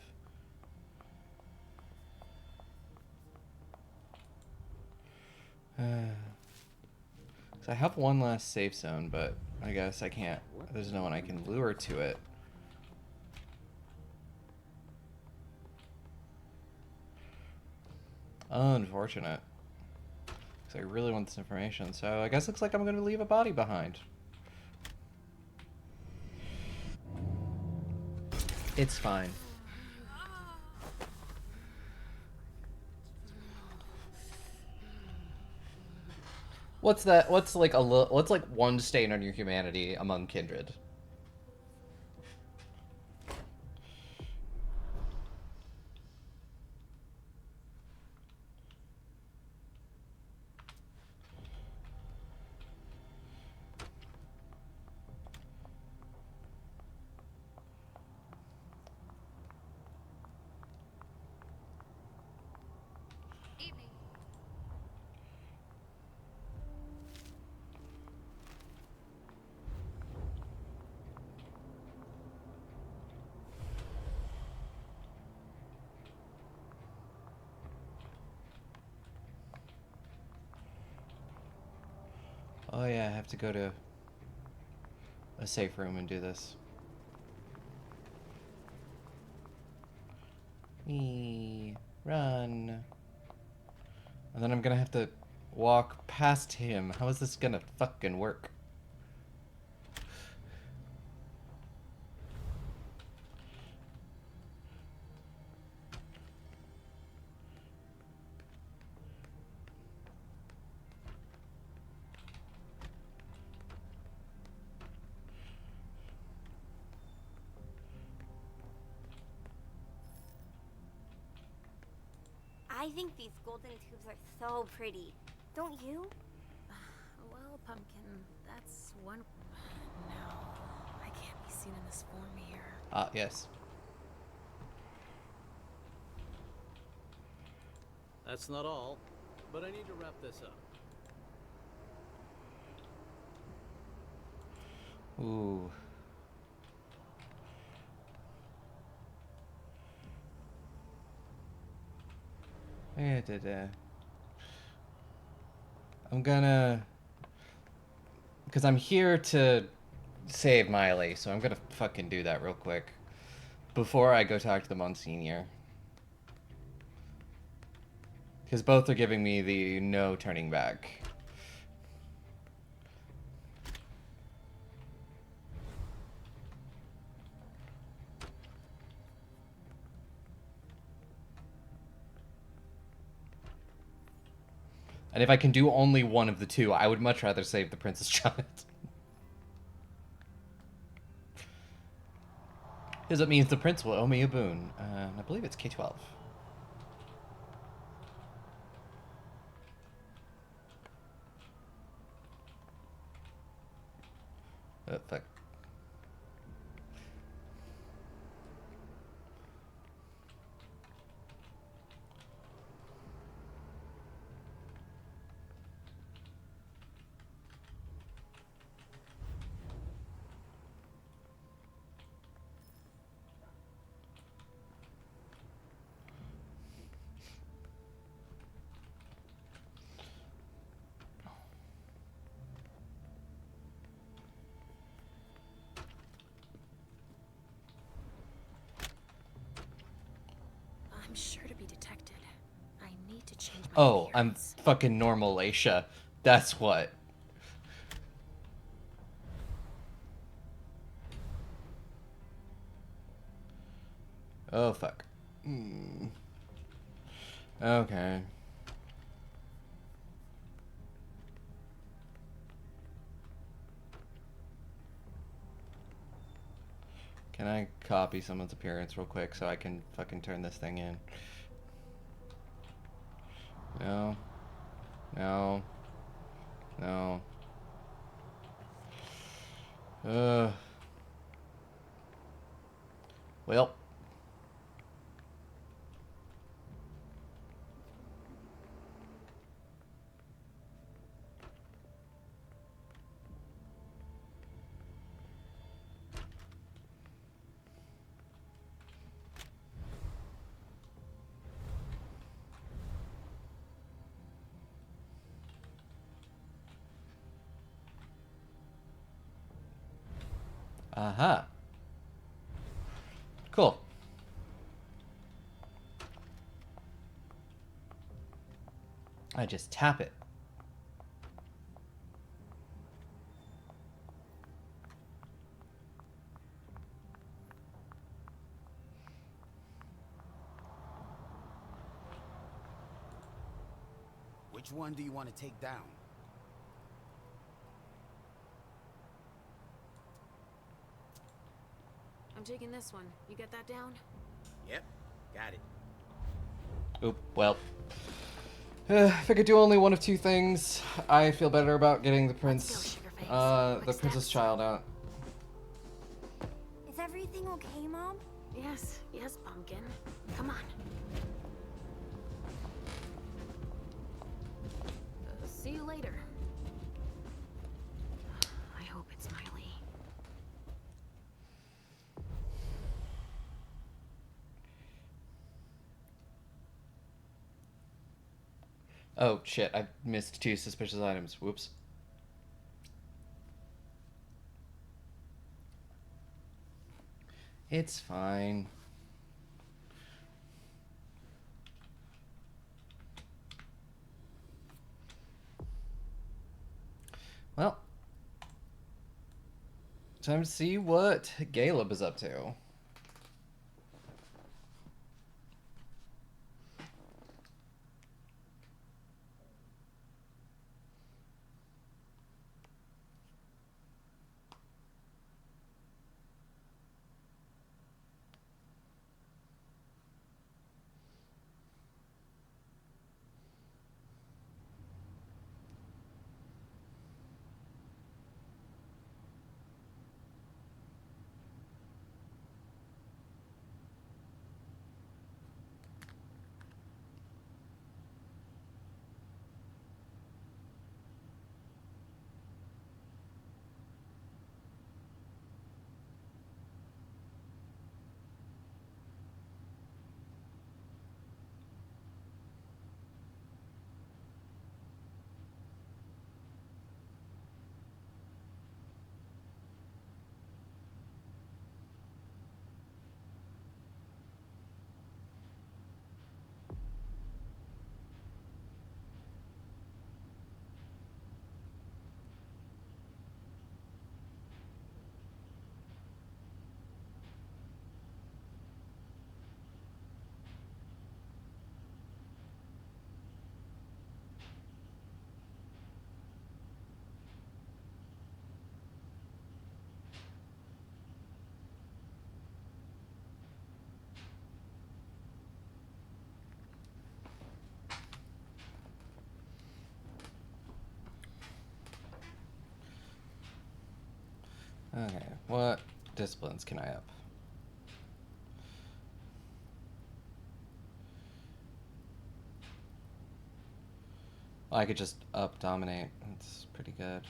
So I have one last safe zone, but I guess I can't. There's no one I can lure to it. Unfortunate. Because I really want this information. So I guess it looks like I'm going to leave a body behind. It's fine. What's that? What's like a little? What's like one stain on your humanity among kindred? Oh yeah, I have to go to a safe room and do this. Run. And then I'm gonna have to walk past him. How is this gonna fucking work? I think these golden tubes are so pretty. Don't you? Well, Pumpkin, that's one... No, I can't be seen in this form here. Yes. That's not all, but I need to wrap this up. Ooh. I'm gonna... Because I'm here to save Miley, so I'm gonna fucking do that real quick before I go talk to the Monsignor. Because both are giving me the no turning back. And if I can do only one of the two, I would much rather save the Princess Child. Because it means the Prince will owe me a boon. I believe it's K-12. Oh, fuck. I'm sure to be detected. I need to change my Oh, I'm fucking normal, Aisha. That's what. Oh, fuck. Okay. Can I copy someone's appearance real quick so I can fucking turn this thing in? No. No. No. Well. Aha. Cool. I just tap it. Which one do you want to take down? I'm taking this one. You get that down? Yep, got it. Oop, well. If I could do only one of two things, I feel better about getting the the Princess Child out. Is everything okay, Mom? Yes, yes, Pumpkin. Come on. See you later. I hope it's Miley. Oh, shit, I missed two suspicious items. Whoops. It's fine. Well, time to see what Caleb is up to. Okay, what disciplines can I up? I could just up dominate. That's pretty good.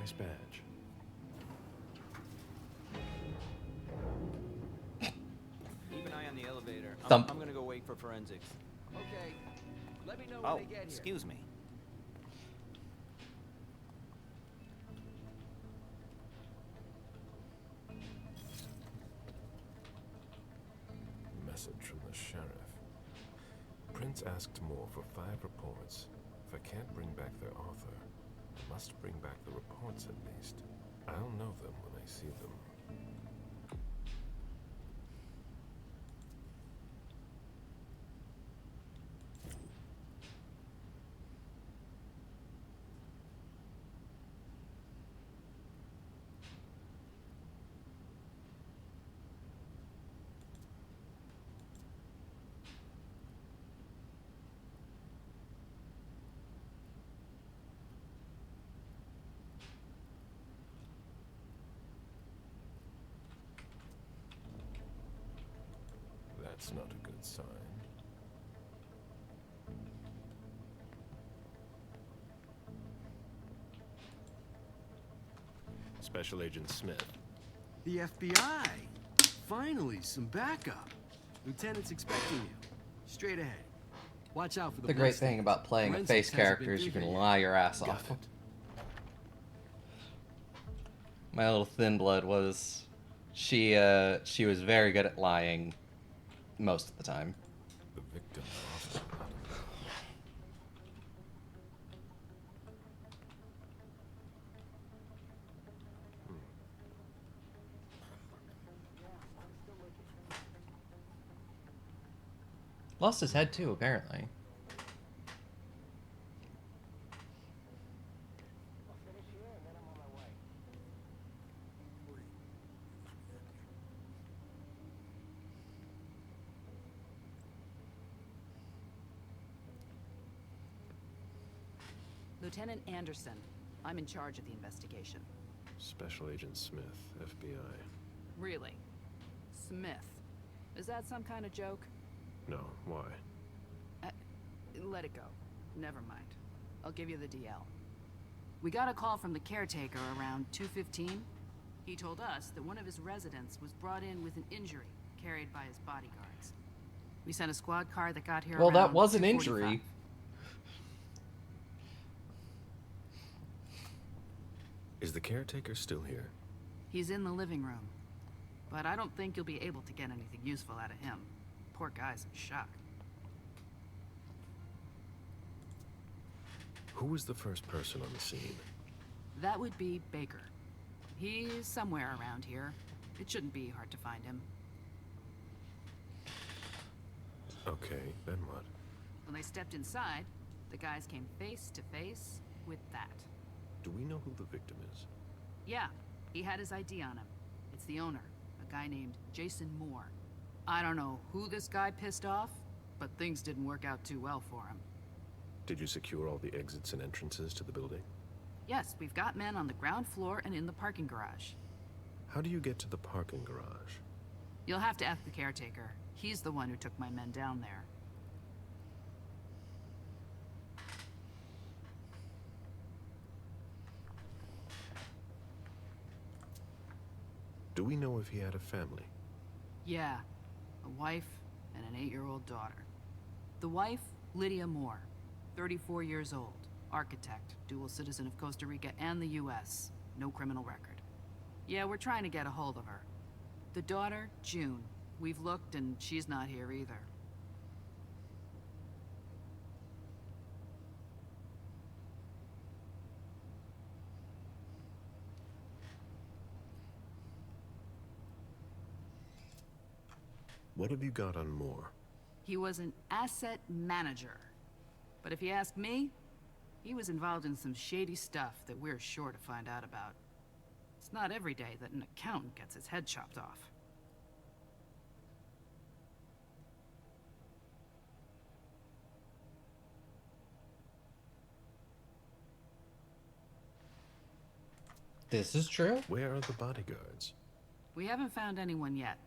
Nice badge. Keep an eye on the elevator. Thump. I'm gonna go wait for forensics. Okay. Let me know when Oh, they get here. excuse me. Message from the sheriff. Prince asked more for 5 reports. If I can't bring back their author, I must bring back the reports at least. I'll know them when I see them. That's not a good sign. Special Agent Smith. The FBI! Finally, some backup. Lieutenant's expecting you. Straight ahead. Watch out for the The great thing about playing a face character is you can lie your ass off. My little thin blood was, she was very good at lying most of the time. The victim lost a lot of blood. Lost his head too, apparently. Lieutenant Anderson, I'm in charge of the investigation. Special Agent Smith, FBI. Really? Smith? Is that some kind of joke? No, why? Let it go. Never mind. I'll give you the DL. We got a call from the caretaker around 2:15. He told us that one of his residents was brought in with an injury carried by his bodyguards. We sent a squad car that got here Well, around that was an 2:45. injury. Is the caretaker still here? He's in the living room. But I don't think you'll be able to get anything useful out of him. Poor guy's in shock. Who was the first person on the scene? That would be Baker. He's somewhere around here. It shouldn't be hard to find him. Okay, then what? When they stepped inside, the guys came face to face with that. Do we know who the victim is? Yeah, he had his ID on him. It's the owner, a guy named Jason Moore. I don't know who this guy pissed off, but things didn't work out too well for him. Did you secure all the exits and entrances to the building? Yes, we've got men on the ground floor and in the parking garage. How do you get to the parking garage? You'll have to ask the caretaker. He's the one who took my men down there. Do we know if he had a family? Yeah, a wife and an 8-year-old daughter. The wife, Lydia Moore, 34 years old, architect, dual citizen of Costa Rica and the US, no criminal record. Yeah, we're trying to get a hold of her. The daughter, June. We've looked and she's not here either. What have you got on Moore? He was an asset manager. But if you ask me, he was involved in some shady stuff that we're sure to find out about. It's not every day that an accountant gets his head chopped off. This is true? Where are the bodyguards? We haven't found anyone yet.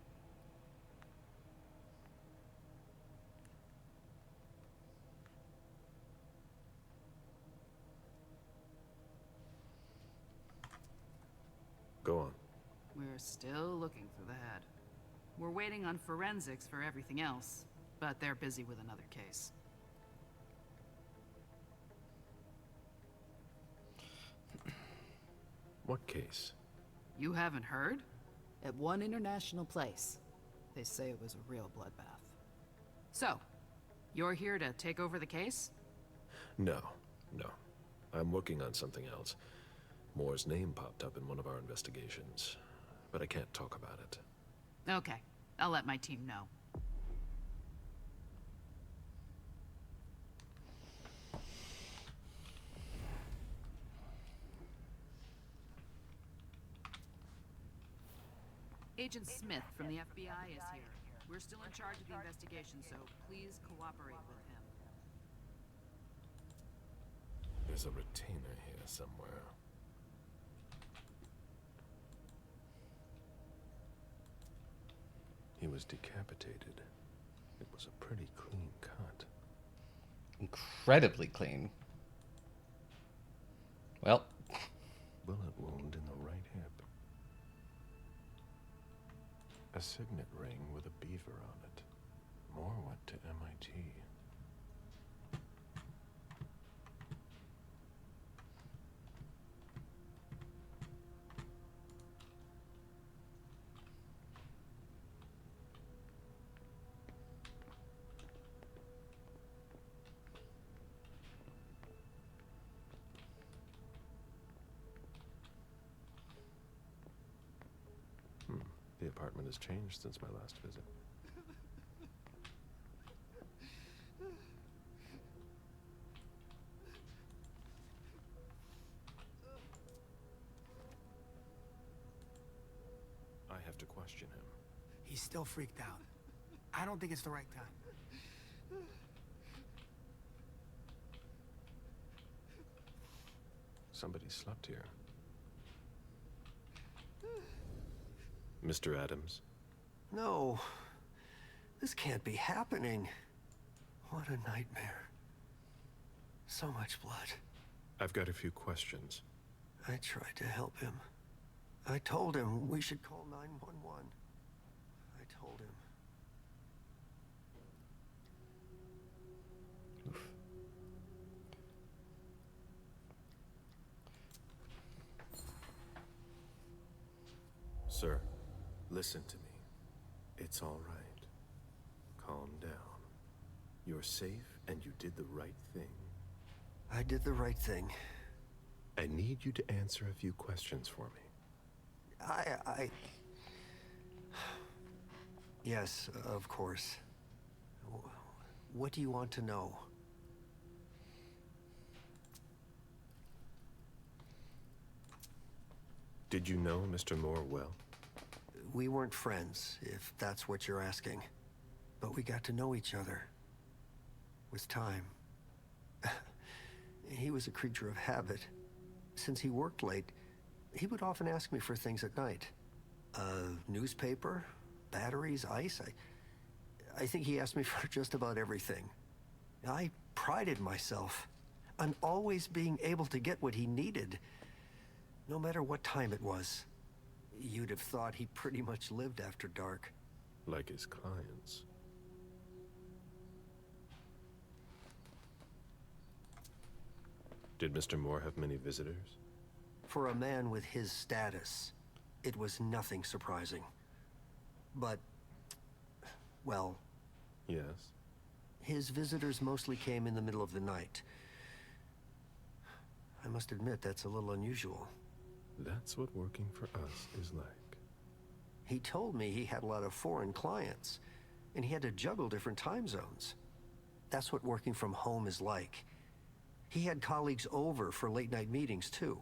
Go on. We're still looking through the head. We're waiting on forensics for everything else, but they're busy with another case. What case? You haven't heard? At one international place. They say it was a real bloodbath. So, you're here to take over the case? No. I'm working on something else. Moore's name popped up in one of our investigations, but I can't talk about it. Okay, I'll let my team know. Agent Smith from the FBI is here. We're still in charge of the investigation, so please cooperate with him. There's a retainer here somewhere. He was decapitated. It was a pretty clean cut. Incredibly clean. Well. Bullet wound in the right hip. A signet ring with a beaver on it. Moore went to MIT. The apartment has changed since my last visit. I have to question him. He's still freaked out. I don't think it's the right time. Somebody slept here. Mr. Adams? No. This can't be happening. What a nightmare. So much blood. I've got a few questions. I tried to help him. I told him we should call 911. I told him. Sir, listen to me. It's all right. Calm down. You're safe and you did the right thing. I did the right thing. I need you to answer a few questions for me. Yes, of course. What do you want to know? Did you know Mr. Moore well? We weren't friends, if that's what you're asking. But we got to know each other. With time. He was a creature of habit. Since he worked late, he would often ask me for things at night. Newspaper, batteries, ice. I think he asked me for just about everything. I prided myself on always being able to get what he needed, no matter what time it was. You'd have thought he pretty much lived after dark. Like his clients. Did Mr. Moore have many visitors? For a man with his status, it was nothing surprising. But, well... Yes? His visitors mostly came in the middle of the night. I must admit, that's a little unusual. That's what working for us is like. He told me he had a lot of foreign clients. and he had to juggle different time zones. That's what working from home is like. He had colleagues over for late-night meetings, too.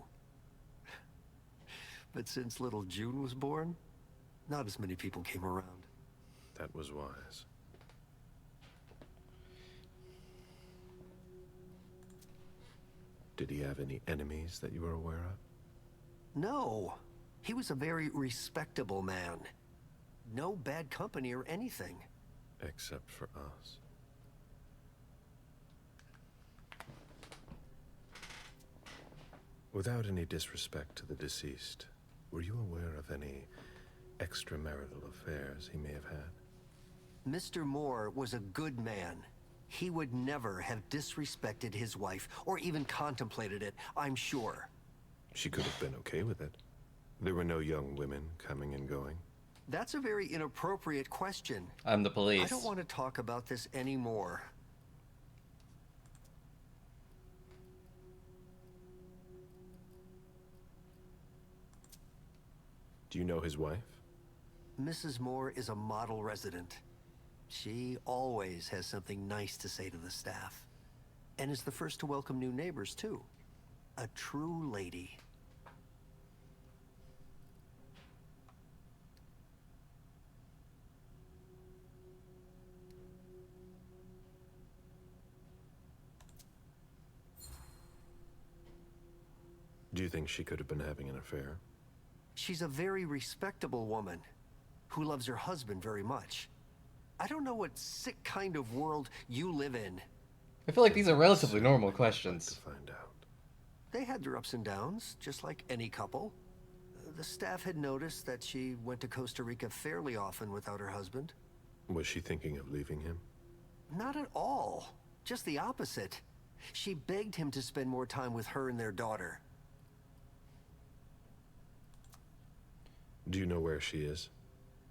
But since little June was born, not as many people came around. That was wise. Did he have any enemies that you were aware of? No. He was a very respectable man. No bad company or anything. Except for us. Without any disrespect to the deceased, were you aware of any extramarital affairs he may have had? Mr. Moore was a good man. He would never have disrespected his wife, or even contemplated it, I'm sure. She could have been okay with it. There were no young women coming and going. That's a very inappropriate question. I'm the police. I don't want to talk about this anymore. Do you know his wife? Mrs. Moore is a model resident. She always has something nice to say to the staff. And is the first to welcome new neighbors, too. A true lady. Do you think she could have been having an affair? She's a very respectable woman who loves her husband very much. I don't know what sick kind of world you live in. I feel like these are relatively normal questions. To find out. They had their ups and downs, just like any couple. The staff had noticed that she went to Costa Rica fairly often without her husband. Was she thinking of leaving him? Not at all. Just the opposite. She begged him to spend more time with her and their daughter. Do you know where she is?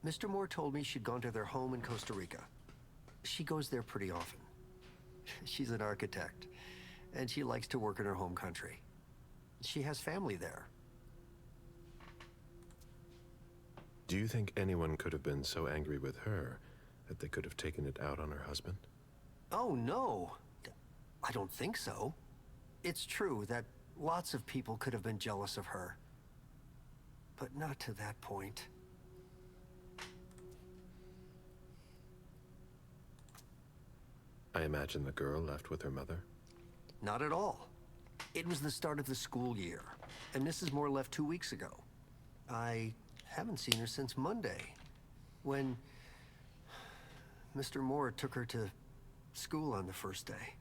Mr. Moore told me she'd gone to their home in Costa Rica. She goes there pretty often. She's an architect, and she likes to work in her home country. She has family there. Do you think anyone could have been so angry with her that they could have taken it out on her husband? Oh, no. I don't think so. It's true that lots of people could have been jealous of her. But not to that point. I imagine the girl left with her mother? Not at all. It was the start of the school year, and Mrs. Moore left 2 weeks ago. I haven't seen her since Monday, when Mr. Moore took her to school on the first day.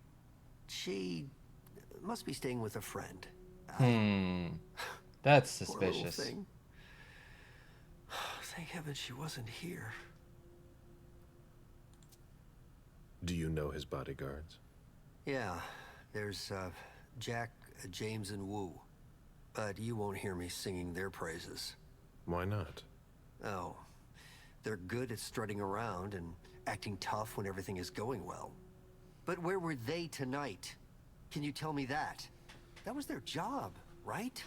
She must be staying with a friend. That's Poor little suspicious. thing. Thank heaven she wasn't here. Do you know his bodyguards? Yeah, there's Jack, James, and Wu. But you won't hear me singing their praises. Why not? Oh, they're good at strutting around and acting tough when everything is going well. But where were they tonight? Can you tell me that? That was their job, right?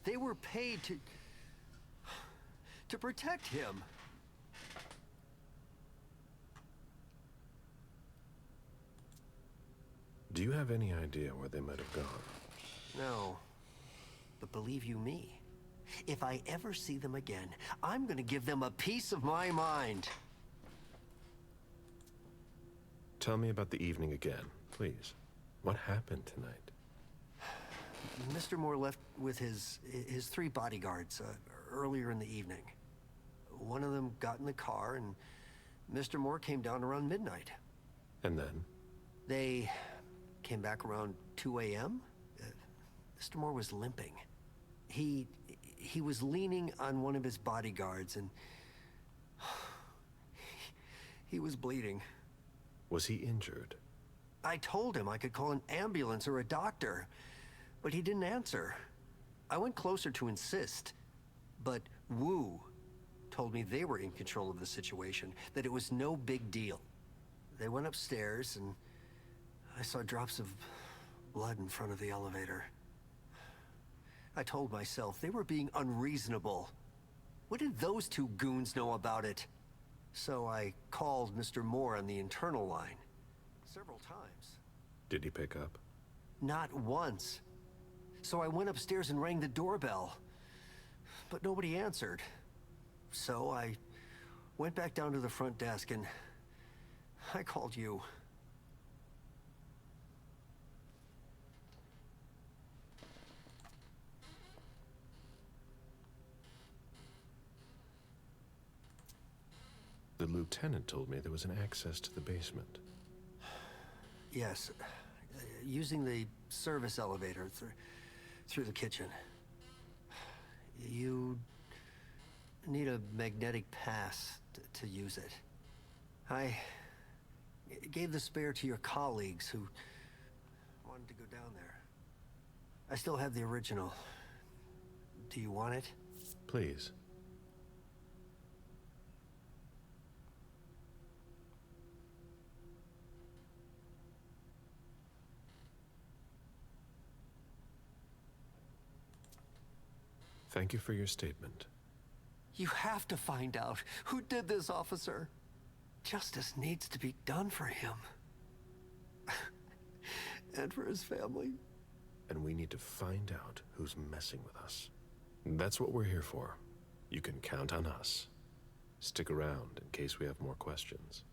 They were paid to protect him. Do you have any idea where they might have gone? No, but believe you me, if I ever see them again, I'm gonna give them a piece of my mind. Tell me about the evening again, please. What happened tonight? Mr. Moore left with his 3 bodyguards earlier in the evening. One of them got in the car, and Mr. Moore came down around midnight. And then? They came back around 2 a.m. Mr. Moore was limping. He was leaning on one of his bodyguards, and he was bleeding. Was he injured? I told him I could call an ambulance or a doctor, but he didn't answer. I went closer to insist, but Wu told me they were in control of the situation, that it was no big deal. They went upstairs, and I saw drops of blood in front of the elevator. I told myself they were being unreasonable. What did those 2 goons know about it? So I called Mr. Moore on the internal line several times. Did he pick up? Not once. So I went upstairs and rang the doorbell, but nobody answered. So I went back down to the front desk and I called you. The lieutenant told me there was an access to the basement. Yes, using the service elevator through the kitchen. You need a magnetic pass to use it. I gave the spare to your colleagues who wanted to go down there. I still have the original. Do you want it? Please. Thank you for your statement. You have to find out who did this, officer. Justice needs to be done for him. And for his family. And we need to find out who's messing with us. That's what we're here for. You can count on us. Stick around in case we have more questions.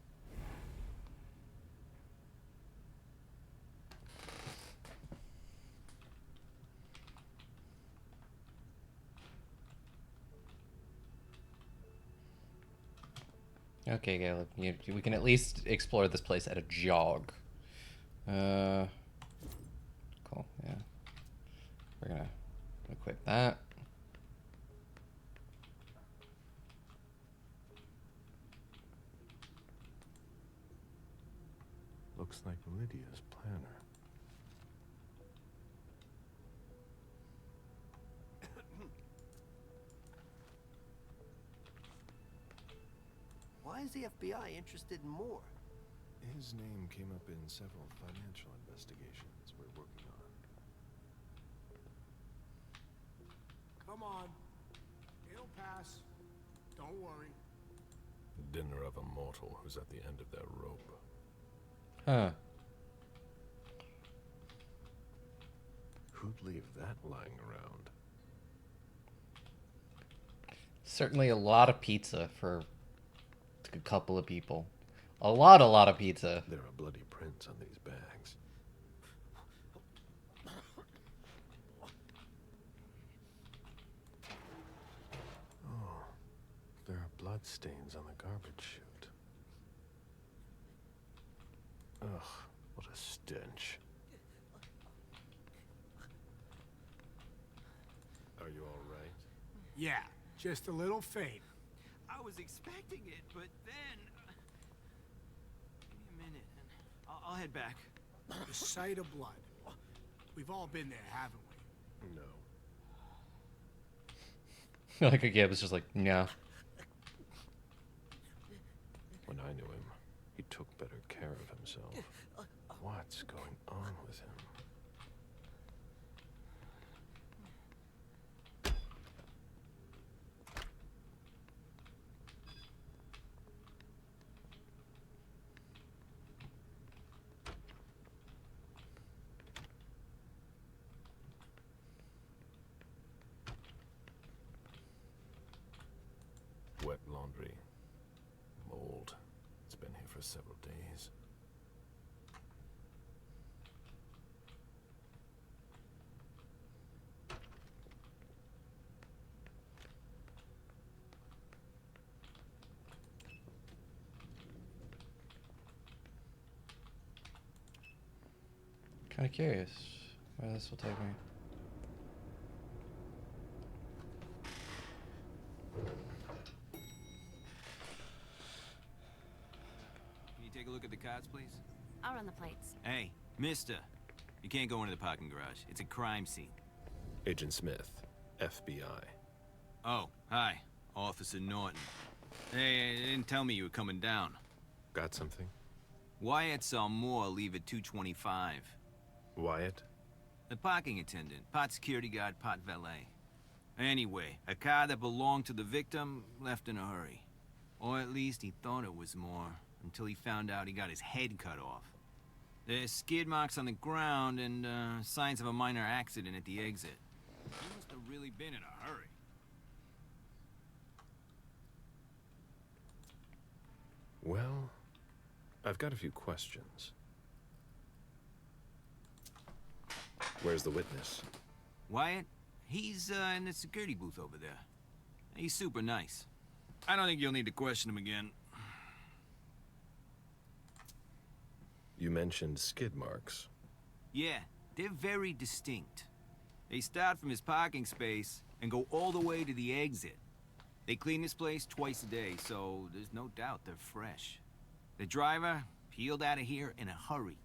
Okay, Caleb. We can at least explore this place at a jog. Cool, yeah. We're gonna equip that. Looks like Lydia's planner. Why is the FBI interested in Moore? His name came up in several financial investigations we're working on. Come on. It'll pass. Don't worry. The dinner of a mortal who's at the end of their rope. Huh. Who'd leave that lying around? Certainly a lot of pizza for a couple of people. A lot of pizza. There are bloody prints on these bags. Oh, there are blood stains on the garbage chute. Ugh, what a stench. Are you all right? Yeah, just a little faint. I was expecting it, but then... Give me a minute, and I'll head back. The sight of blood. We've all been there, haven't we? No. Like Gabe was just like, no. When I knew him, he took better care of himself. What's going on with him? Wet laundry. Mold. It's been here for several days. Kind of curious where this will take me. Can you take a look at the cards, please? I'll run the plates. Hey, mister. You can't go into the parking garage. It's a crime scene. Agent Smith, FBI. Oh, hi. Officer Norton. Hey, they didn't tell me you were coming down. Got something? Wyatt saw Moore leave at 2:25. Wyatt? The parking attendant, part security guard, part valet. Anyway, a car that belonged to the victim left in a hurry. Or at at least he thought it was more, until he found out he got his head cut off. There's skid marks on the ground and signs of a minor accident at the exit. He must have really been in a hurry. Well, I've got a few questions. Where's the witness? Wyatt? He's in the security booth over there. He's super nice. I don't think you'll need to question him again. You mentioned skid marks. Yeah, they're very distinct. They start from his parking space and go all the way to the exit. They clean this place twice a day, so there's no doubt they're fresh. The driver peeled out of here in a hurry.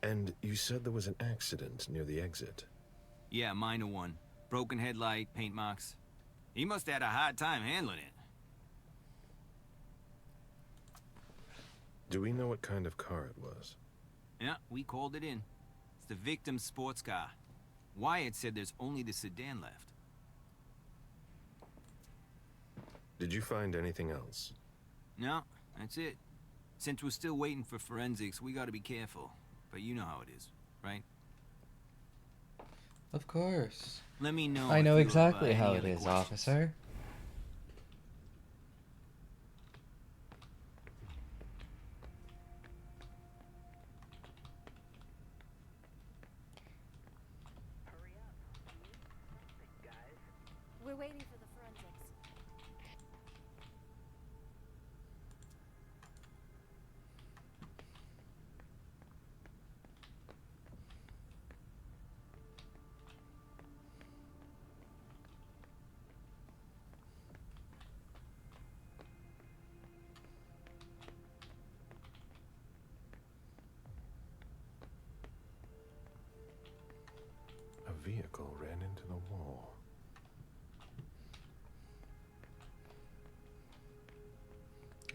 And you said there was an accident near the exit. Yeah, minor one. Broken headlight, paint marks. He must have had a hard time handling it. Do we know what kind of car it was? Yeah, we called it in. It's the victim's sports car. Wyatt said there's only the sedan left. Did you find anything else? No, that's it. Since we're still waiting for forensics, we gotta be careful. But you know how it is, right? Of course. Let me know. I know if you have, exactly how any it other is, questions. officer. We're waiting for the forensics. A vehicle ran into the wall.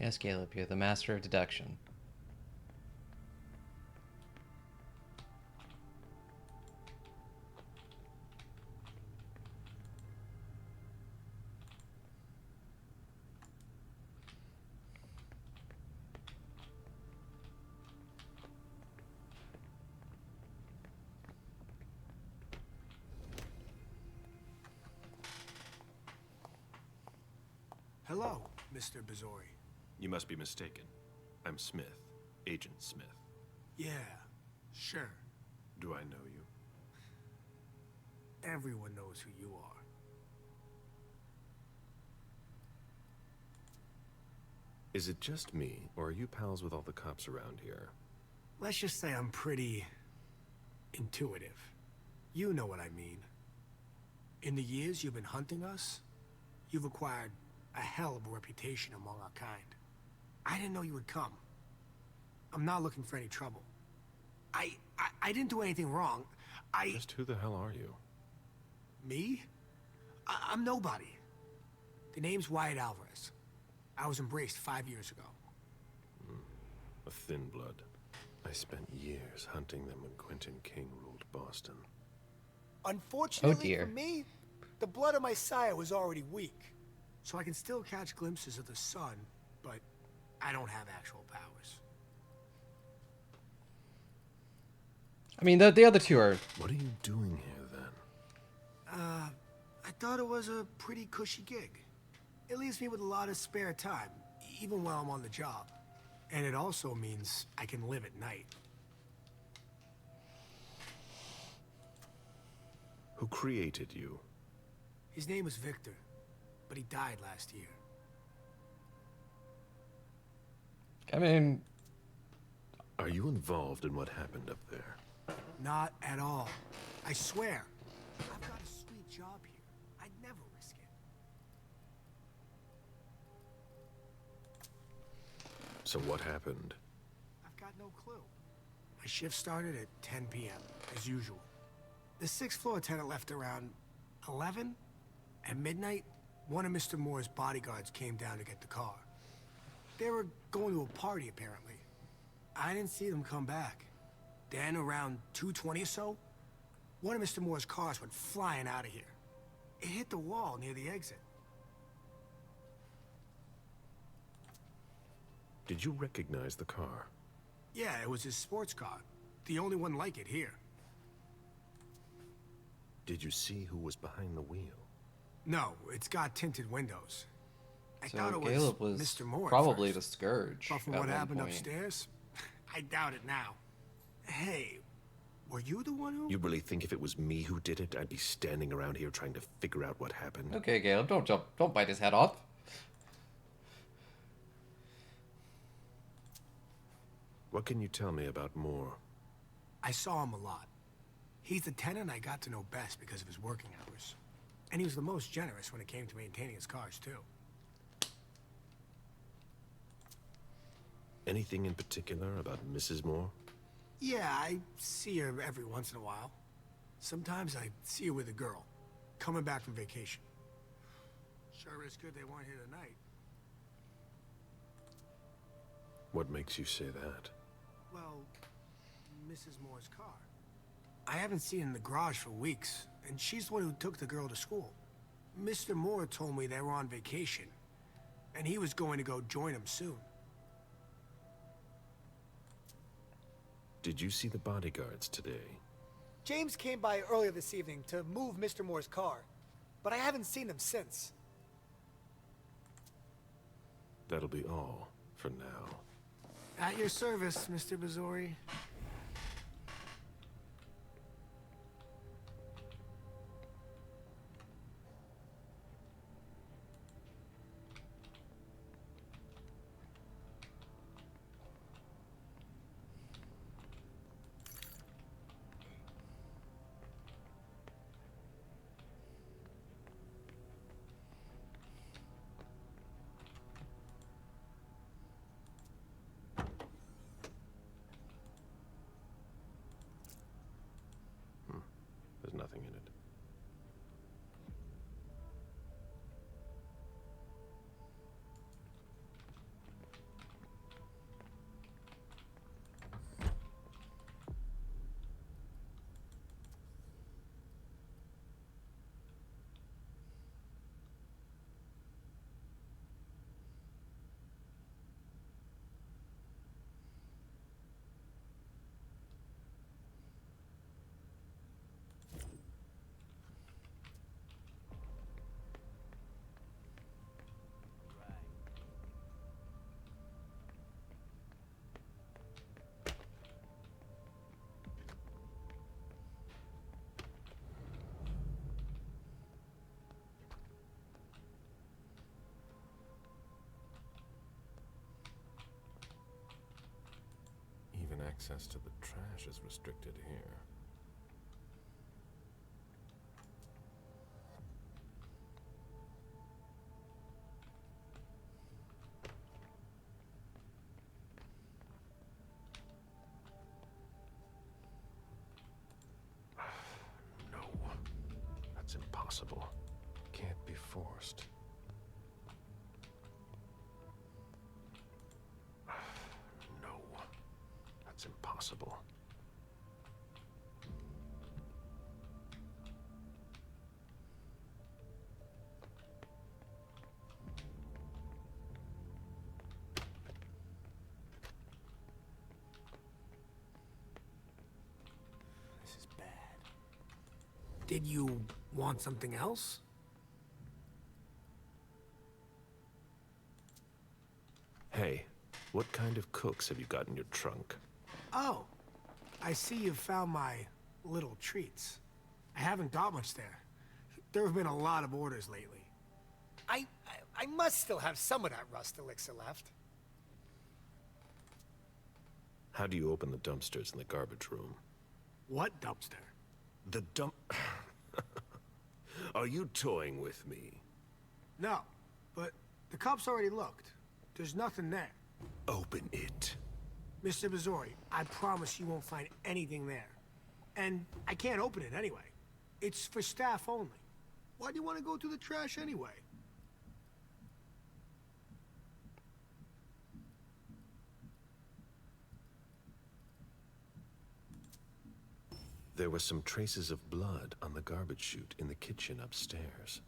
Yes, Caleb, you're the master of deduction. Hello, Mr. Bizori. You must be mistaken. I'm Smith, Agent Smith. Yeah, sure. Do I know you? Everyone knows who you are. Is it just me, or are you pals with all the cops around here? Let's just say I'm pretty intuitive. You know what I mean. In the years you've been hunting us, you've acquired a hell of a reputation among our kind. I didn't know you would come. I'm not looking for any trouble. I didn't do anything wrong. Just who the hell are you? Me? I'm nobody. The name's Wyatt Alvarez. I was embraced 5 years ago. A thin blood. I spent years hunting them when Quentin King ruled Boston. Unfortunately for me, the blood of my sire was already weak. So I can still catch glimpses of the sun, but I don't have actual powers. I mean, the other two are... What are you doing here, then? I thought it was a pretty cushy gig. It leaves me with a lot of spare time, even while I'm on the job. And it also means I can live at night. Who created you? His name was Victor, but he died last year. I mean... Are you involved in what happened up there? Not at all. I swear. I've got a sweet job here. I'd never risk it. So what happened? I've got no clue. My shift started at 10 p.m., as usual. The sixth floor tenant left around 11. At midnight, one of Mr. Moore's bodyguards came down to get the car. They were going to a party, apparently. I didn't see them come back. Then, around 2:20 or so, one of Mr. Moore's cars went flying out of here. It hit the wall near the exit. Did you recognize the car? Yeah, it was his sports car. The only one like it here. Did you see who was behind the wheel? No, it's got tinted windows. I So thought it Caleb was Mr. Moore at probably first. the Scourge But from at what one happened point. upstairs, I doubt it now. Hey, were you the one who... You really think if it was me who did it, I'd be standing around here trying to figure out what happened? Okay, Caleb, don't bite his head off. What can you tell me about Moore? I saw him a lot. He's the tenant I got to know best because of his working hours. And he was the most generous when it came to maintaining his cars, too. Anything in particular about Mrs. Moore? Yeah, I see her every once in a while. Sometimes I see her with a girl, coming back from vacation. Sure is good they weren't here tonight. What makes you say that? Well, Mrs. Moore's car. I haven't seen her in the garage for weeks, and she's the one who took the girl to school. Mr. Moore told me they were on vacation, and he was going to go join them soon. Did you see the bodyguards today? James came by earlier this evening to move Mr. Moore's car, but I haven't seen them since. That'll be all for now. At your service, Mr. Bazori. There's nothing in it. Even access to the trash is restricted here. No. That's impossible. Can't be forced. No. That's impossible. This is bad. Did you want something else? Hey, what kind of cooks have you got in your trunk? Oh, I see you've found my little treats. I haven't got much there. There have been a lot of orders lately. I must still have some of that rust elixir left. How do you open the dumpsters in the garbage room? What dumpster? The dump... Are you toying with me? No, but the cops already looked. There's nothing there. Open it. Mr. Bazori, I promise you won't find anything there. And I can't open it anyway. It's for staff only. Why do you want to go through the trash anyway? There were some traces of blood on the garbage chute in the kitchen upstairs.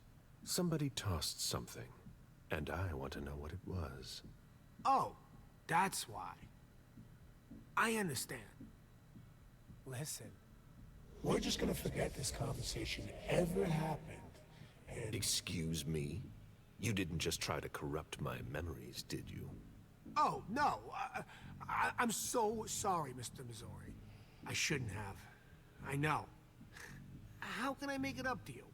Somebody tossed something, and I want to know what it was. Oh, that's why. I understand. Listen, we're just gonna forget this conversation ever happened, and... Excuse me? You didn't just try to corrupt my memories, did you? Oh, no. I'm so sorry, Mr. Missouri. I shouldn't have. I know. How can I make it up to you?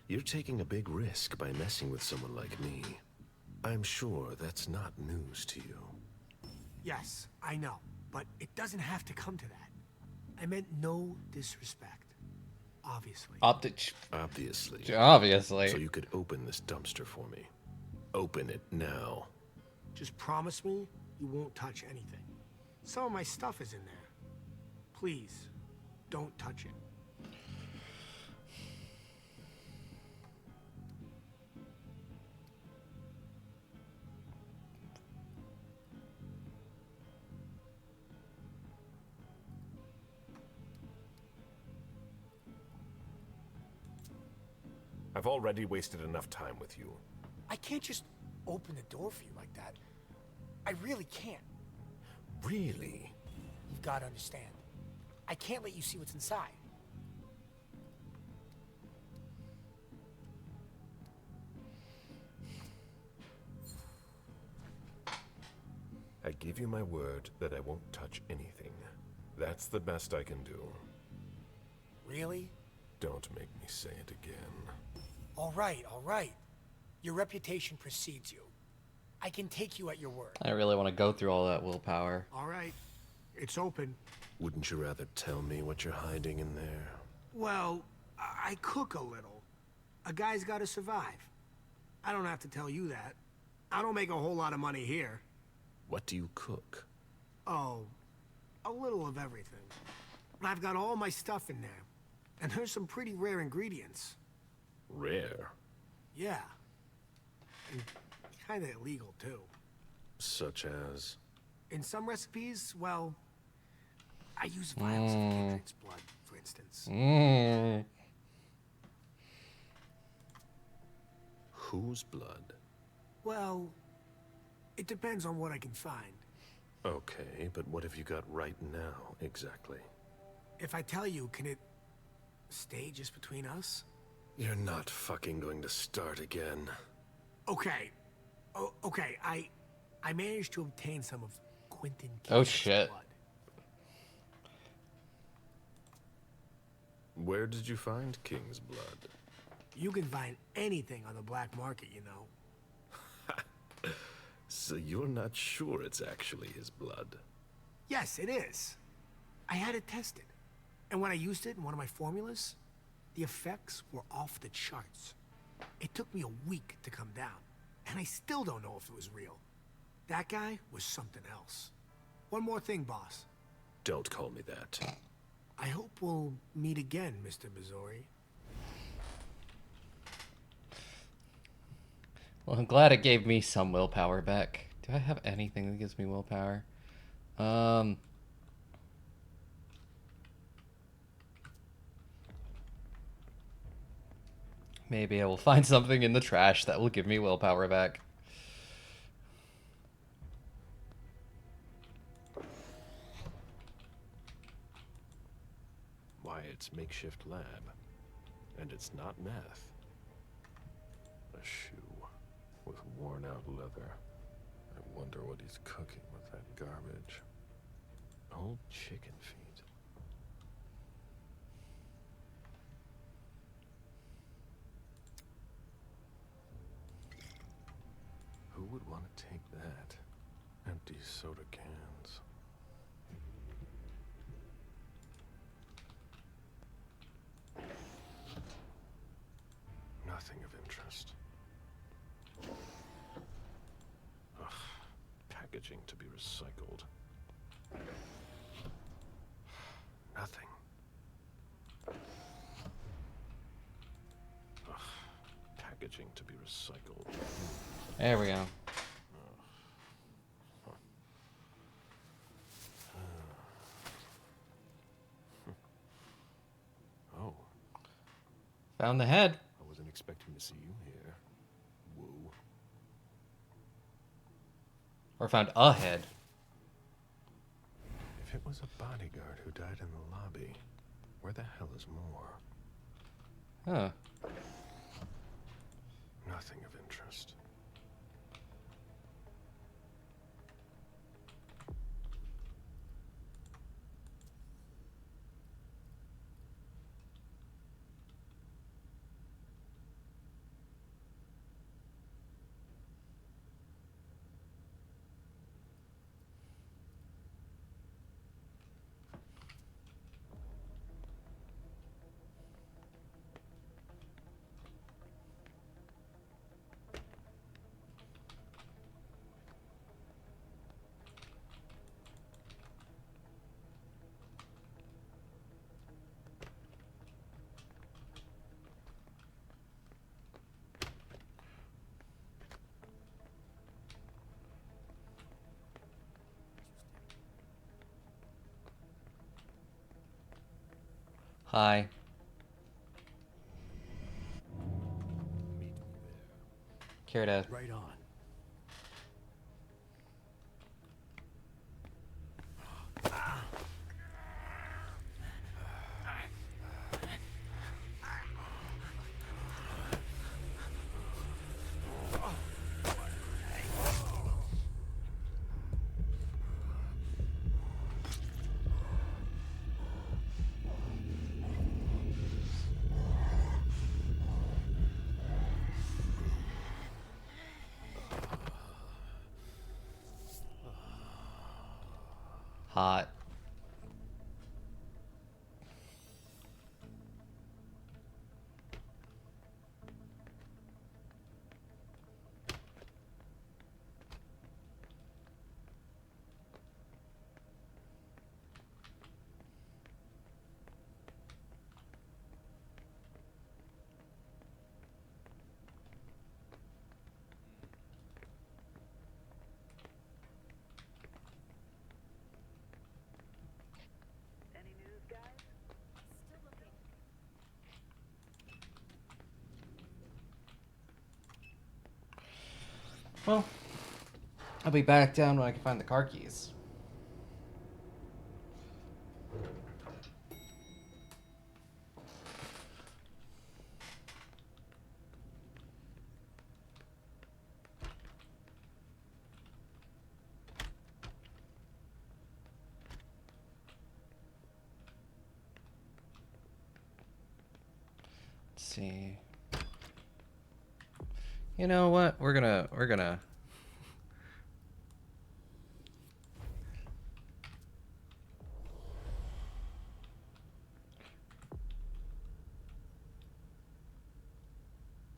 You're taking a big risk by messing with someone like me. I'm sure that's not news to you. Yes, I know, but it doesn't have to come to that. I meant no disrespect. Obviously. Obviously. Obviously. So you could open this dumpster for me. Open it now. Just promise me you won't touch anything. Some of my stuff is in there. Please, don't touch it. I've already wasted enough time with you. I can't just open the door for you like that. I really can't. Really? You've got to understand. I can't let you see what's inside. I give you my word that I won't touch anything. That's the best I can do. Really? Don't make me say it again. All right, all right. Your reputation precedes you. I can take you at your word. I really want to go through all that willpower. All right. It's open. Wouldn't you rather tell me what you're hiding in there? Well, I cook a little. A guy's got to survive. I don't have to tell you that. I don't make a whole lot of money here. What do you cook? Oh, a little of everything. But I've got all my stuff in there. And there's some pretty rare ingredients. Rare? Yeah. And kind of illegal, too. Such as? In some recipes, well, I use vials of Kindred's blood, for instance. Whose blood? Well, it depends on what I can find. Okay, but what have you got right now, exactly? If I tell you, can it stay just between us? You're not fucking going to start again. Okay. Okay, I managed to obtain some of Quentin Oh King's shit. blood. Where did you find King's blood? You can find anything on the black market, you know. So you're not sure it's actually his blood? Yes, it is. I had it tested. And when I used it in one of my formulas, the effects were off the charts. It took me a week to come down, and I still don't know if it was real. That guy was something else. One more thing, boss. Don't call me that. I hope we'll meet again, Mr. Missouri. Well, I'm glad it gave me some willpower back. Do I have anything that gives me willpower? Maybe I will find something in the trash that will give me willpower back. Why, it's makeshift lab. And it's not meth. A shoe with worn-out leather. I wonder what he's cooking with that garbage. Old chicken feet. Who would want to take that? Empty soda cans. Nothing of interest. Ugh, packaging to be recycled. packaging to be recycled. There we go. Oh. Found the head. I wasn't expecting to see you here. Whoa. Or found a head. If it was a bodyguard who died in the lobby, where the hell is Moore? Huh. Nothing of interest. Hi. Care to Right on. hot? Well, I'll be back down when I can find the car keys. Let's see. You know what? We're gonna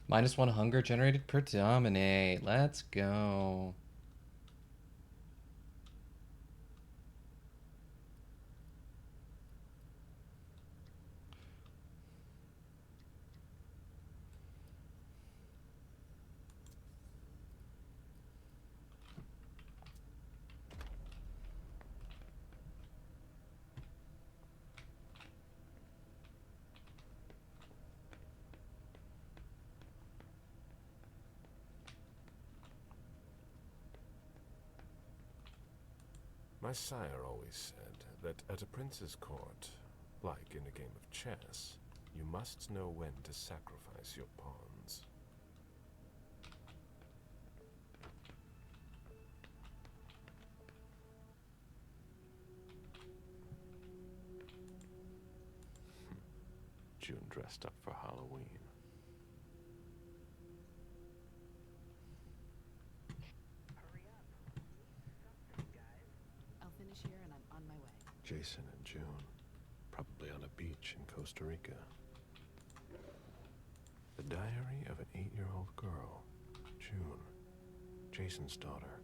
-1 hunger generated per dominate. Let's go. My sire always said that at a prince's court, like in a game of chess, you must know when to sacrifice your pawns. June dressed up for Halloween. I'll finish here and I'm on my way. Jason and June, probably on a beach in Costa Rica. The diary of an 8-year-old girl, June, Jason's daughter.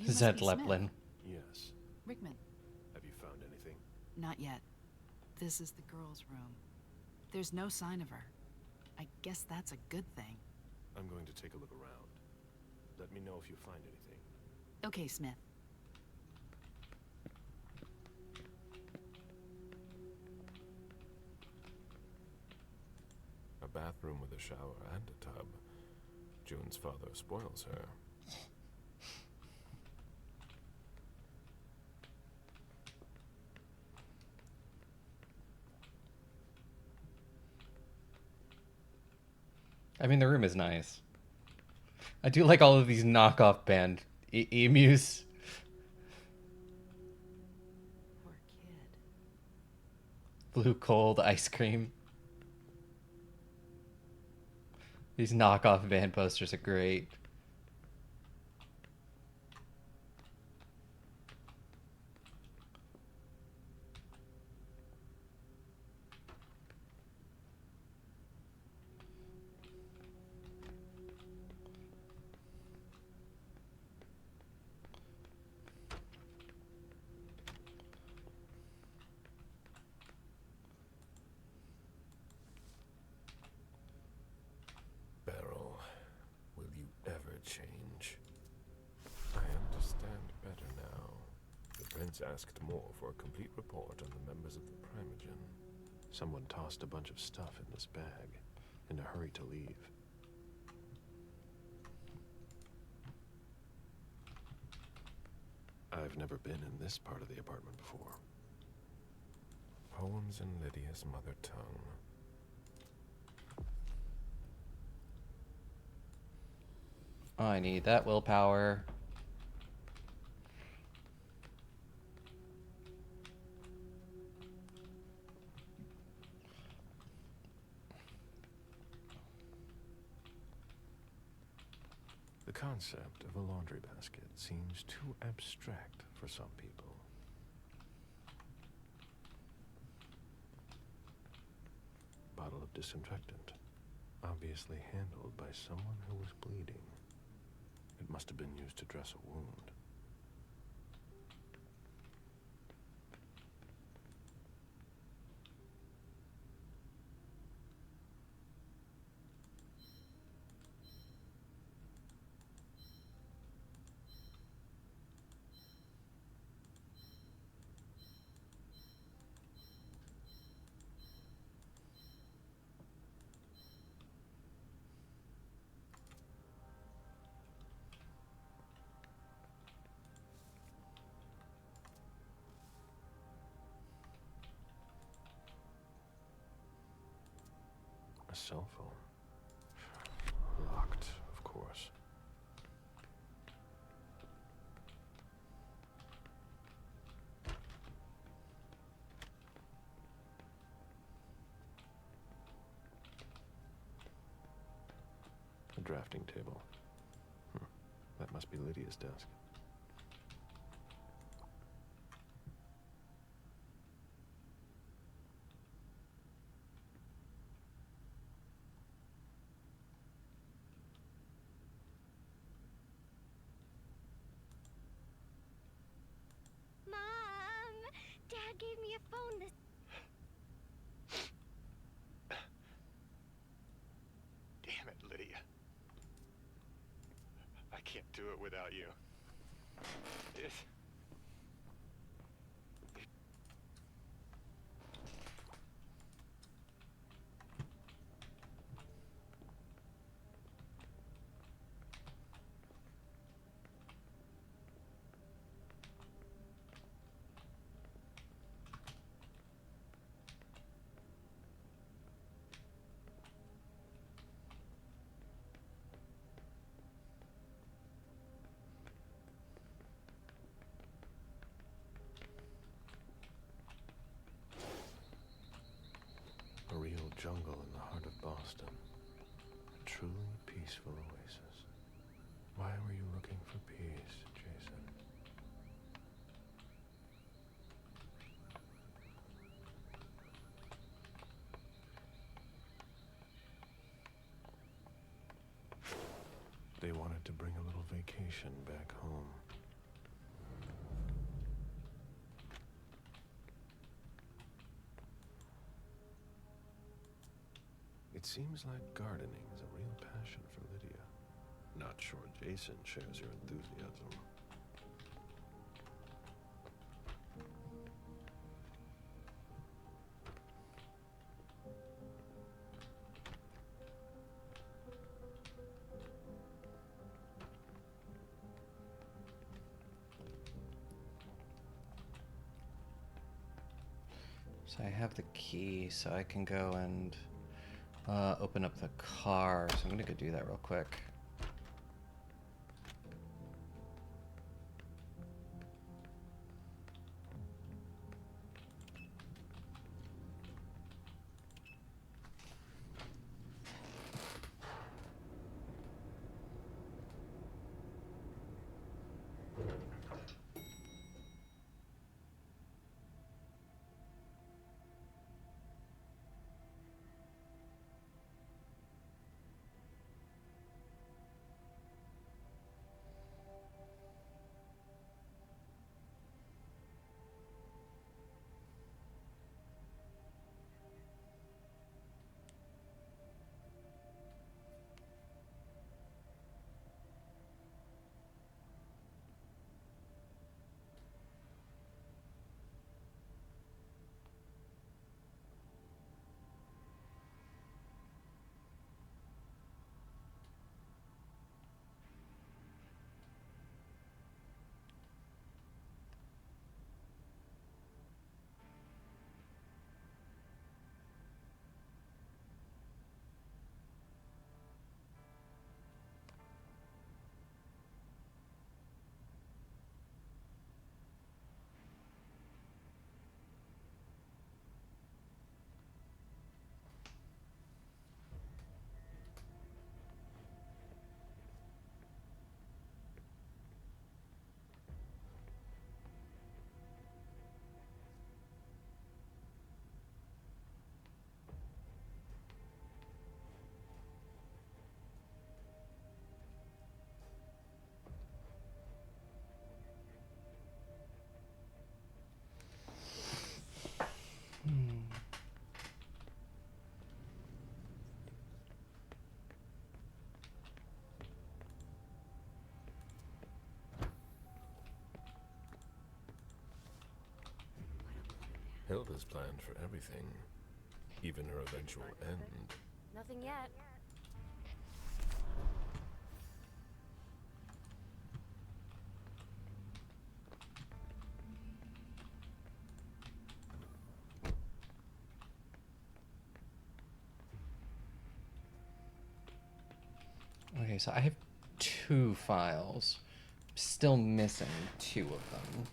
You must Zed be Smith. Leplin. Yes. Rickman. Have you found anything? Not yet. This is the girl's room. There's no sign of her. I guess that's a good thing. I'm going to take a look around. Let me know if you find anything. Okay, Smith. A bathroom with a shower and a tub. June's father spoils her. I mean, the room is nice. I do like all of these knockoff band emus. Poor kid. Blue cold ice cream. These knockoff band posters are great. Beryl, will you ever change? I understand better now. The prince asked more for a complete report on the members of the Primogen. Someone tossed a bunch of stuff in this bag, in a hurry to leave. I've never been in this part of the apartment before. Poems in Lydia's mother tongue. I need that willpower. The concept of a laundry basket seems too abstract for some people. Bottle of disinfectant, obviously handled by someone who was bleeding. It must have been used to dress a wound. A cell phone. Locked, of course. A drafting table. That must be Lydia's desk. Mom! Dad gave me a phone this... Damn it, Lydia. I can't do it without you. A real jungle in the heart of Boston. A truly peaceful oasis. Why were you looking for peace, Jason? They wanted to bring a little vacation back home. It seems like gardening is a real passion for Lydia. Not sure Jason shares your enthusiasm. So I have the key, so I can go and open up the car. So I'm gonna go do that real quick. Hilda's planned for everything, even her eventual end. Nothing yet. Okay, so I have 2 files. Still missing 2 of them.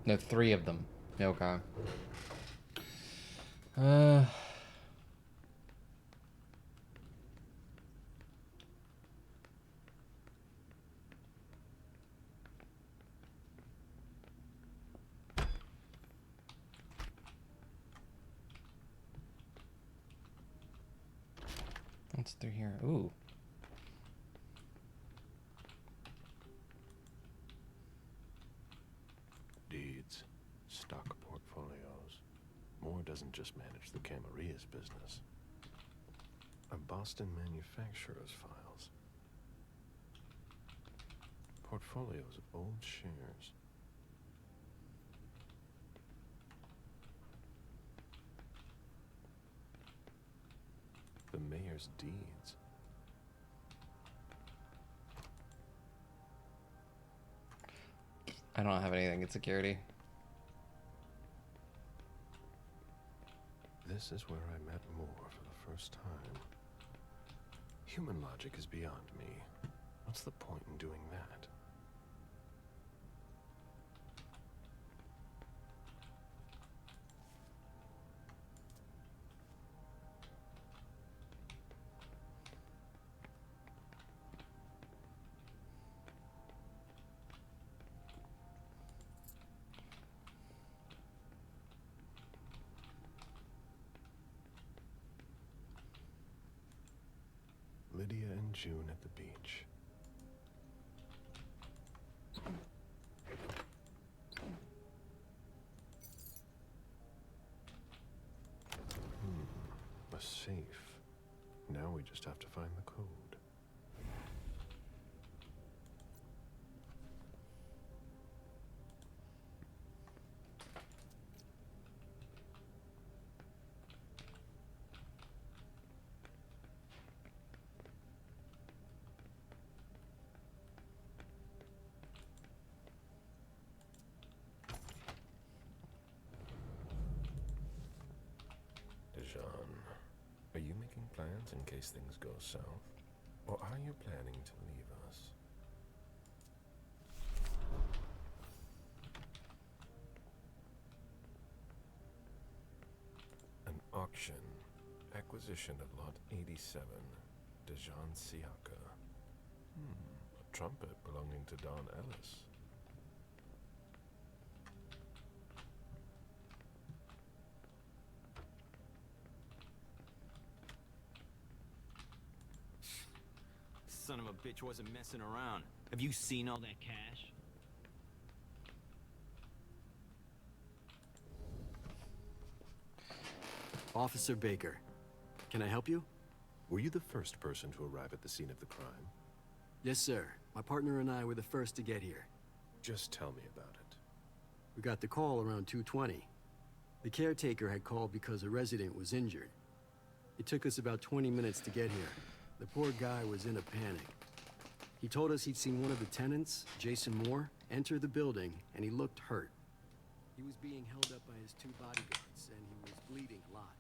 No, 3 of them. Okay. What's through here? Ooh. Deeds, stock portfolios. Moore doesn't just manage the Camaria's business. A Boston manufacturer's files. Portfolios of old shares. The mayor's deeds. I don't have anything in security. This is where I met Moore for the first time. Human logic is beyond me. What's the point in doing that? Lydia and June at the beach. just have to find the code. Dijon, are you making plans in case things go south? Or are you planning to leave us? An auction. Acquisition of Lot 87. Dijon Siaka. A trumpet belonging to Don Ellis. Son of a bitch wasn't messing around. Have you seen all that cash? Officer Baker, can I help you? Were you the first person to arrive at the scene of the crime? Yes, sir. My partner and I were the first to get here. Just tell me about it. We got the call around 2:20. The caretaker had called because a resident was injured. It took us about 20 minutes to get here. The poor guy was in a panic. He told us he'd seen one of the tenants, Jason Moore, enter the building, and he looked hurt. He was being held up by his 2 bodyguards, and he was bleeding a lot.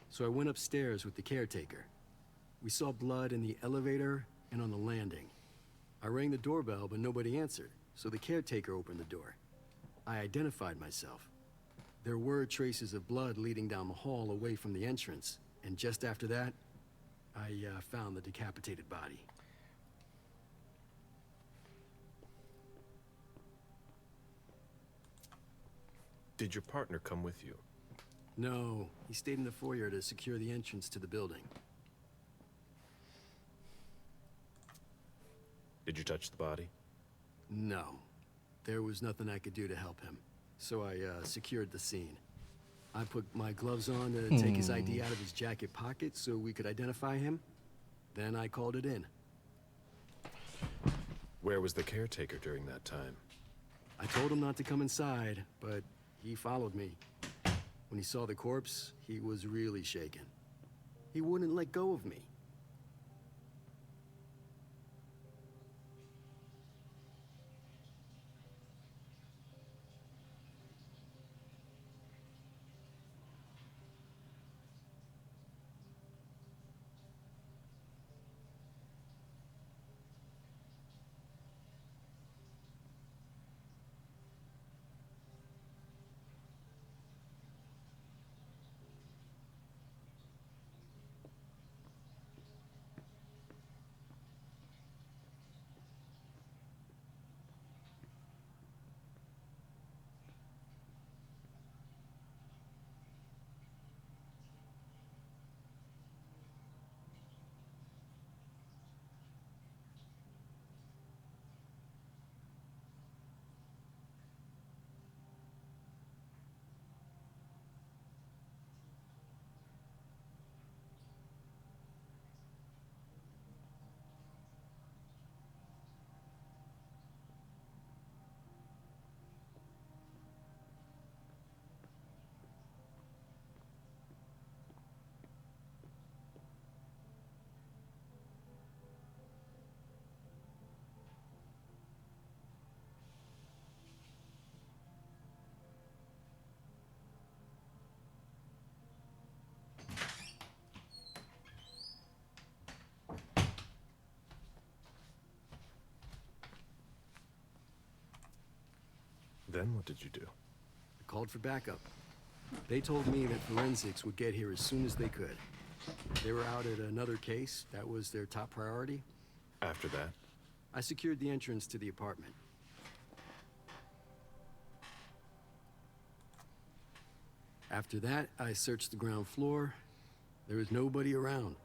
So I went upstairs with the caretaker. We saw blood in the elevator and on the landing. I rang the doorbell, but nobody answered, so the caretaker opened the door. I identified myself. There were traces of blood leading down the hall away from the entrance, and just after that, I found the decapitated body. Did your partner come with you? No, he stayed in the foyer to secure the entrance to the building. Did you touch the body? No. There was nothing I could do to help him, so I secured the scene. I put my gloves on to take his ID out of his jacket pocket so we could identify him. Then I called it in. Where was the caretaker during that time? I told him not to come inside, but he followed me. When he saw the corpse, he was really shaken. He wouldn't let go of me. Then what did you do? I called for backup. They told me that forensics would get here as soon as they could. They were out at another case. That was their top priority. After that? I secured the entrance to the apartment. After that, I searched the ground floor. There was nobody around.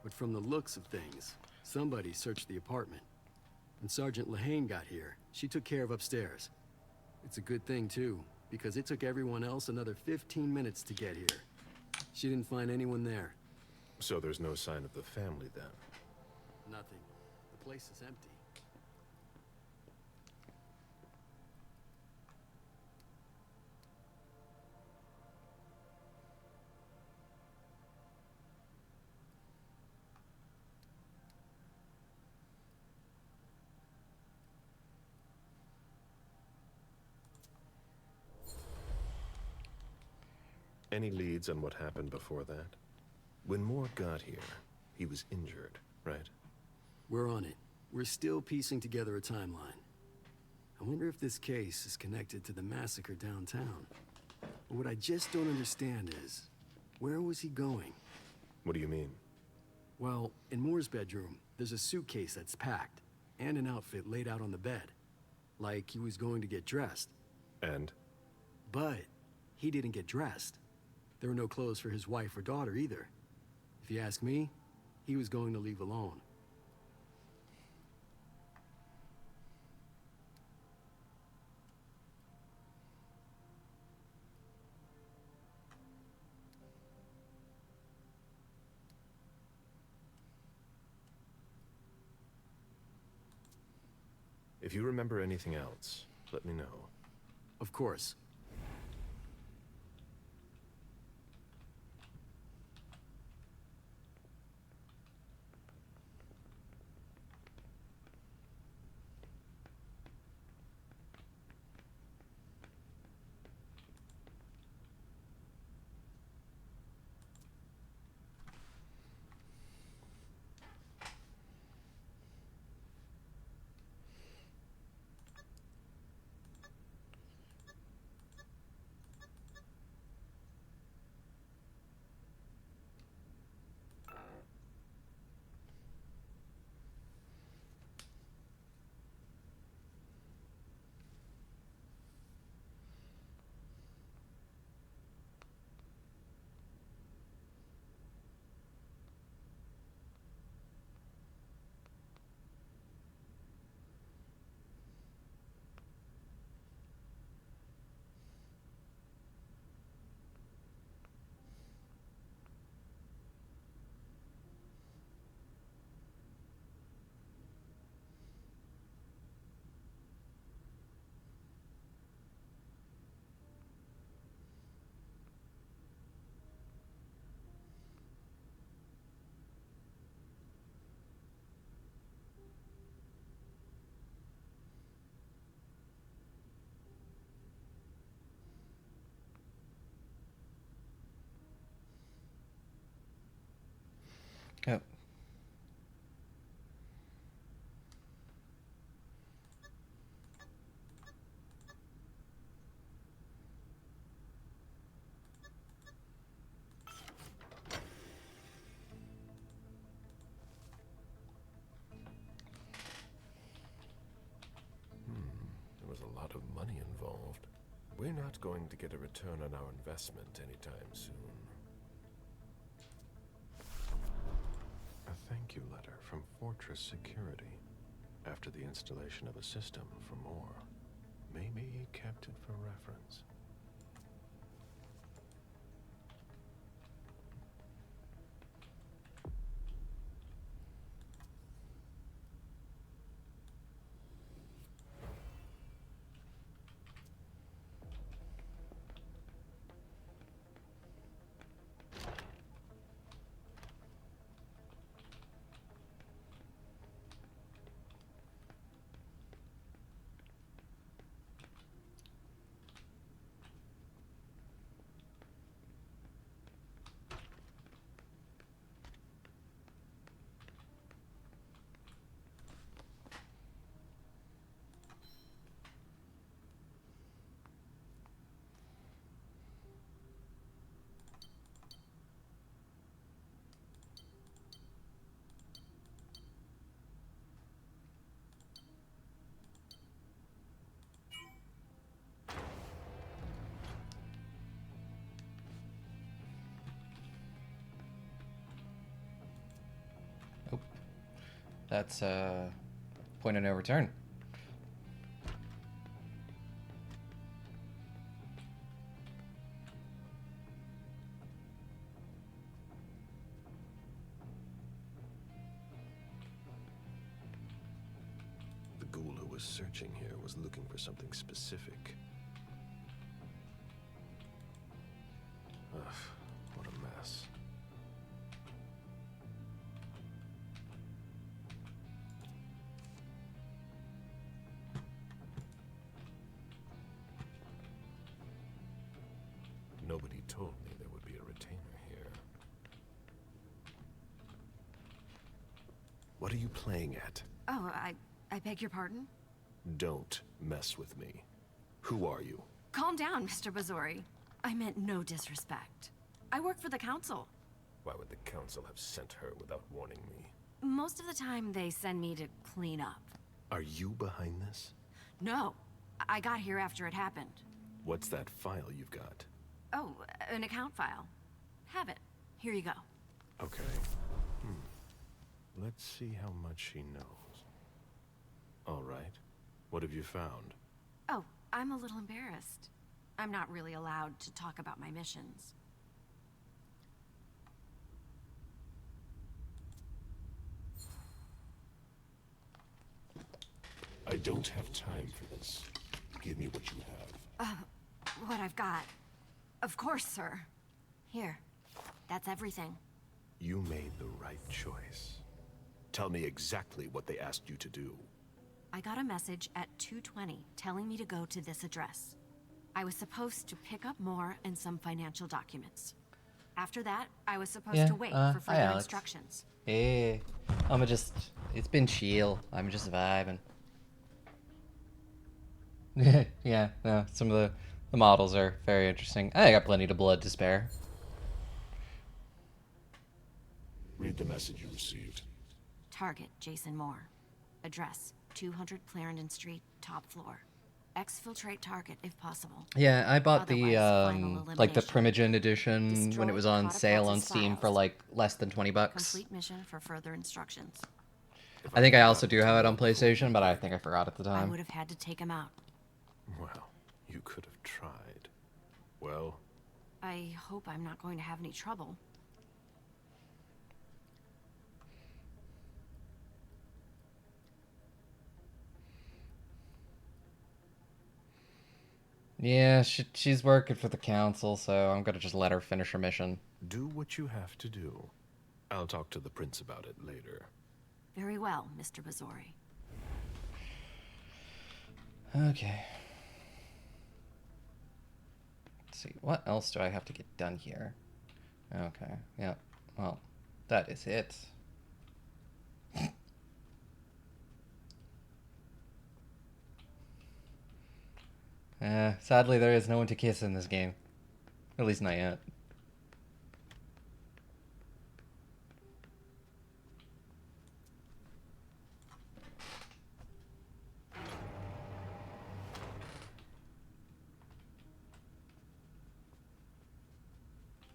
But from the looks of things, somebody searched the apartment. When Sergeant Lehane got here, she took care of upstairs. It's a good thing, too, because it took everyone else another 15 minutes to get here. She didn't find anyone there. So there's no sign of the family then? Nothing. The place is empty. Any leads on what happened before that? When Moore got here, he was injured, right? We're on it. We're still piecing together a timeline. I wonder if this case is connected to the massacre downtown. But what I just don't understand is, where was he going? What do you mean? Well, in Moore's bedroom, there's a suitcase that's packed, and an outfit laid out on the bed. Like he was going to get dressed. And? But he didn't get dressed. There were no clothes for his wife or daughter either. If you ask me, he was going to leave alone. If you remember anything else, let me know. Of course. Yep. There was a lot of money involved. We're not going to get a return on our investment anytime soon. A thank you letter from Fortress Security after the installation of a system for more. Maybe he kept it for reference. That's point of no return. was searching here was looking for something specific. Ugh, what a mess. Nobody told me there would be a retainer here. What are you playing at? Oh, I beg your pardon? Don't mess with me. Who are you? Calm down, Mr. Bazori. I meant no disrespect. I work for the council. Why would the council have sent her without warning me? Most of the time, they send me to clean up. Are you behind this? No, I got here after it happened. What's that file you've got? Oh, an account file. Have it. Here you go. Okay. Let's see how much she knows. All right. What have you found? Oh, I'm a little embarrassed. I'm not really allowed to talk about my missions. I don't have time for this. Give me what you have. What I've got. Of course, sir. Here. That's everything. You made the right choice. Tell me exactly what they asked you to do. I got a message at 2:20 telling me to go to this address. I was supposed to pick up more and some financial documents. After that, I was supposed to wait for hi, further Alex. instructions. Hey, it's been chill. I'm just vibing. Yeah, no, some of the models are very interesting. I got plenty of blood to spare. Read the message you received. Target, Jason Moore. Address, 200 Clarendon Street, top floor. Exfiltrate target if possible. Yeah, I bought Otherwise, final like the elimination. Primogen edition when Destroy it was on sale on Catapult's Steam for files. like less than $20. Complete mission for further instructions. I think I also do have it on PlayStation, but I think I forgot at the I time. would have had to take him out. Well, you could have tried. Well, I hope I'm not going to have any trouble. Yeah, she's working for the council, so I'm gonna just let her finish her mission. do what you have to do. I'll talk to the prince about it later. Very well, Mr. Bazori. Okay. Let's see, what else do I have to get done here? Okay, yeah. Well, that is it. Sadly, there is no one to kiss in this game. At least not yet.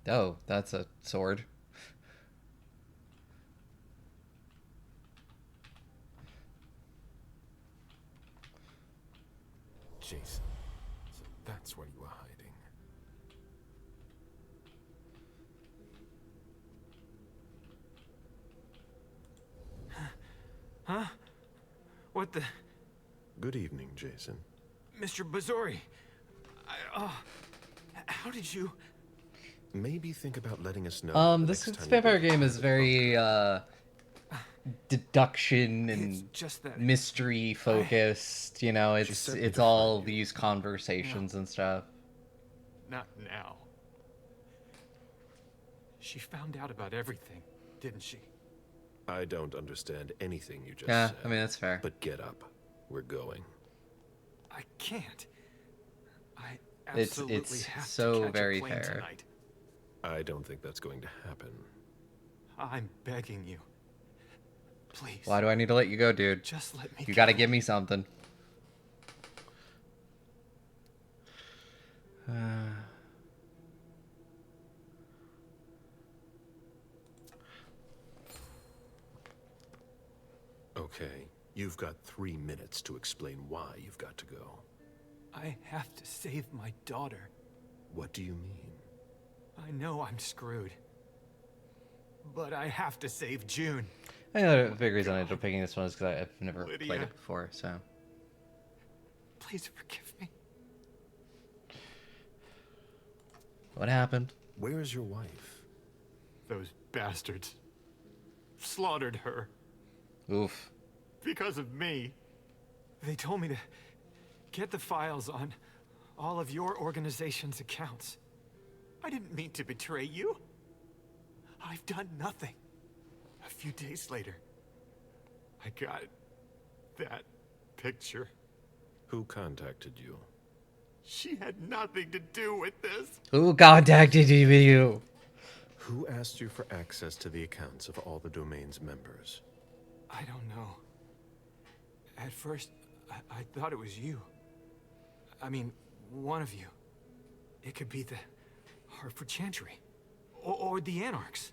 Oh, that's a sword. Jason, so that's where you were hiding. Huh? What the... Good evening, Jason. Mr. Bazori. How did you... Maybe think about letting us know. This vampire game is very, deduction and just that mystery focused, you know, it's all these conversations and stuff. Not now. She found out about everything, didn't she? I don't understand anything you just Yeah, said. I mean, that's fair. But get up. We're going. I can't. I It's absolutely have so to catch very a plane fair. tonight. I don't think that's going to happen. I'm begging you. Please. Why do I need to let you go, dude? Just let me You gotta go. give me something. Okay, you've got 3 minutes to explain why you've got to go. I have to save my daughter. What do you mean? I know I'm screwed. But I have to save June. I know the big reason I ended up picking this one is because I've never played Lydia. it before, so. Please forgive me. What happened? Where is your wife? Those bastards slaughtered her. Oof. Because of me. They told me to get the files on all of your organization's accounts. I didn't mean to betray you. I've done nothing. A few days later, I got that picture. Who contacted you? She had nothing to do with this. Who contacted you? Who asked you for access to the accounts of all the domain's members? I don't know. At first, I thought it was you. I mean, one of you. It could be the Hartford Chantry. Or the Anarchs.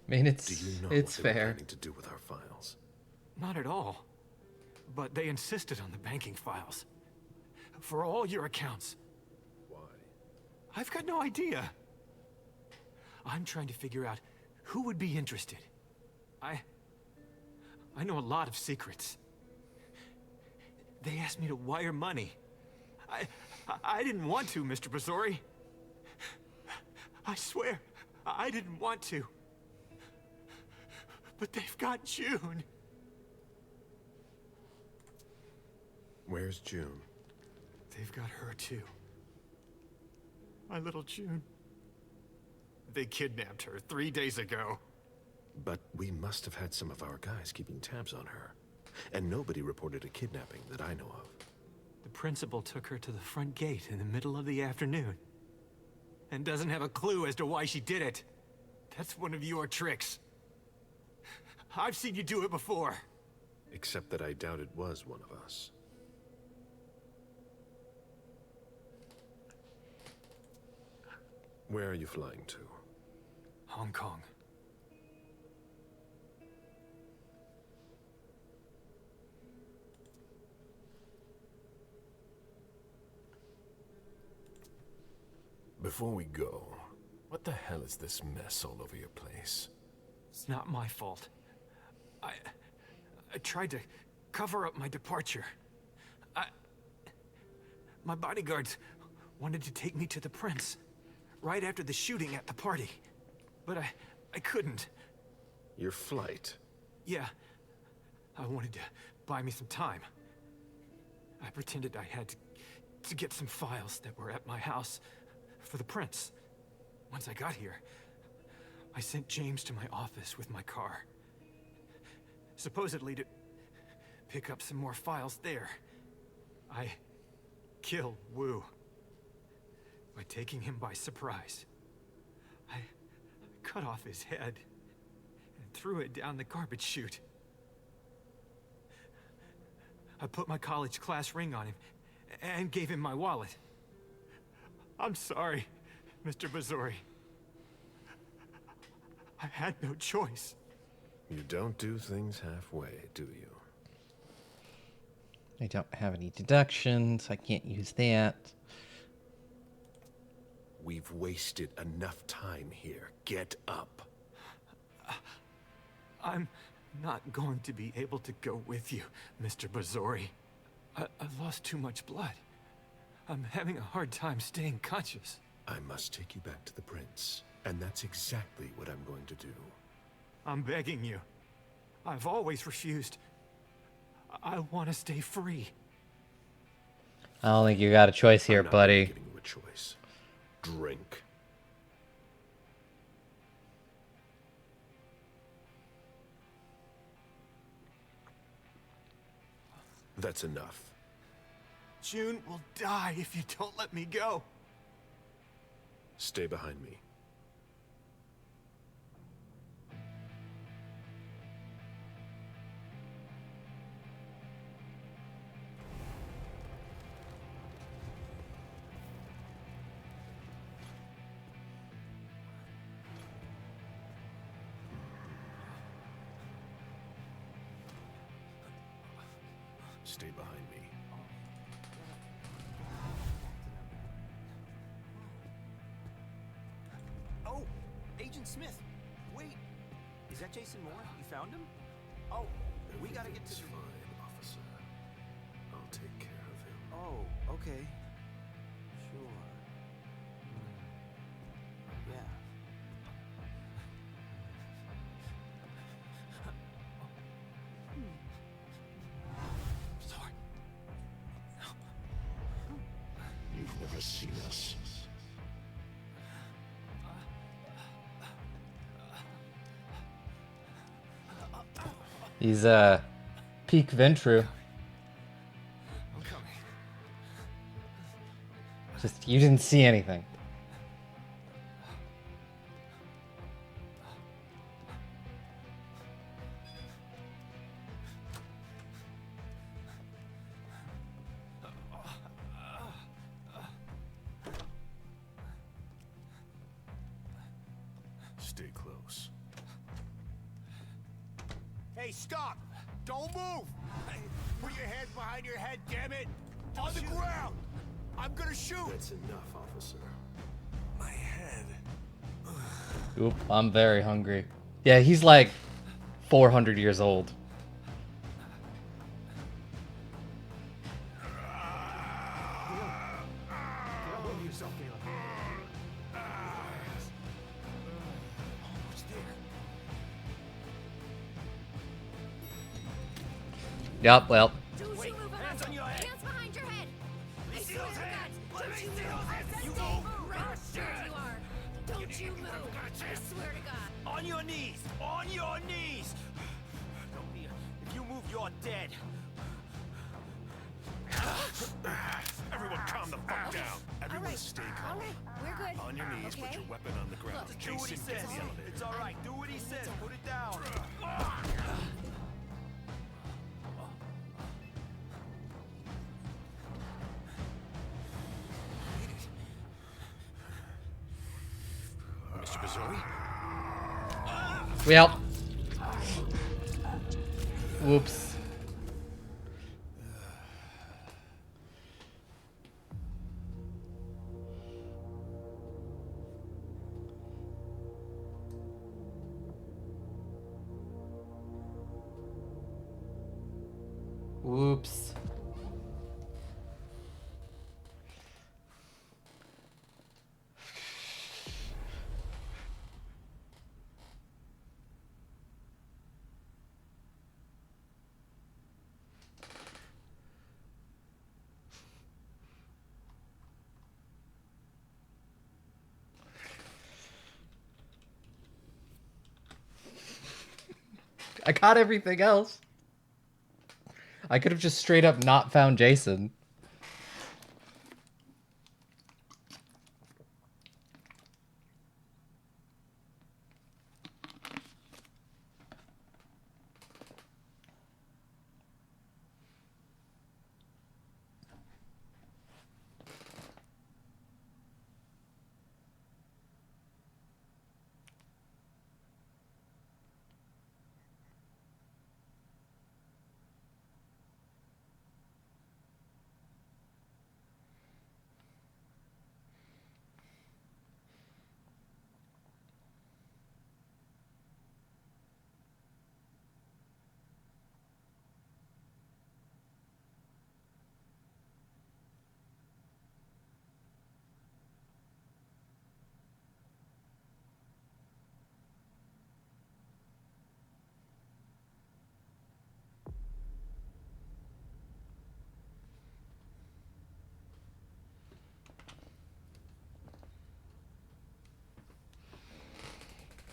I mean, it's Do you know it's what they were fair. planning to do with our files? Not at all. But they insisted on the banking files. For all your accounts. Why? I've got no idea. I'm trying to figure out who would be interested. I know a lot of secrets. They asked me to wire money. I didn't want to, Mr. Bazori. I swear, I didn't want to. But they've got June. Where's June? They've got her too. My little June. They kidnapped her 3 days ago. But we must have had some of our guys keeping tabs on her. And nobody reported a kidnapping that I know of. The principal took her to the front gate in the middle of the afternoon. And doesn't have a clue as to why she did it. That's one of your tricks. I've seen you do it before. Except that I doubt it was one of us. Where are you flying to? Hong Kong. Before we go, what the hell is this mess all over your place? It's not my fault. I tried to cover up my departure. My bodyguards wanted to take me to the prince right after the shooting at the party. But I couldn't. Your flight? Yeah. I wanted to buy me some time. I pretended I had to get some files that were at my house for the prince. Once I got here, I sent James to my office with my car. Supposedly to pick up some more files there. I killed Wu by taking him by surprise. I cut off his head and threw it down the garbage chute. I put my college class ring on him and gave him my wallet. I'm sorry, Mr. Bazori. I had no choice. You don't do things halfway, do you? I don't have any deductions. I can't use that. We've wasted enough time here. Get up. I'm not going to be able to go with you, Mr. Bazori. I've lost too much blood. I'm having a hard time staying conscious. I must take you back to the prince, and that's exactly what I'm going to do. I'm begging you. I've always refused. I want to stay free. I don't think you got a choice here, buddy. Giving you a choice. Drink. That's enough. June will die if you don't let me go. Stay behind me. Stay behind me. Oh, Agent Agent Smith, wait. Is that Jason Moore? You found him? Oh, we gotta get to. It's fine, officer. I'll take care of him. Oh, okay. Sure. Yeah. Sorry. You've never seen us. He's peak Ventru. Just you didn't see anything. Stay close. Hey, stop! Don't move! Put your hands behind your head, damn it! On the ground! I'm gonna shoot! That's enough, officer. My head. Oop, I'm very hungry. Yeah, he's like 400 years old. Yep, well. Wait, hands on your head! Hands behind your head! I see swear those to hands! God, Let me don't see you those move! hands! I said You stay move! right where you are! Don't you move! I swear to God! On your knees! On your knees! Don't be. If you move, you're dead. Everyone calm the fuck down. Everyone stay calm. Alright, we're good. On your knees, okay? put your weapon on the ground. Just do what he Jason, says. get in the elevator. It's all right. Do what he says. Put it down. Mr. Bazzoy? Well. Whoops. Whoops. I got everything else. I could have just straight up not found Jason.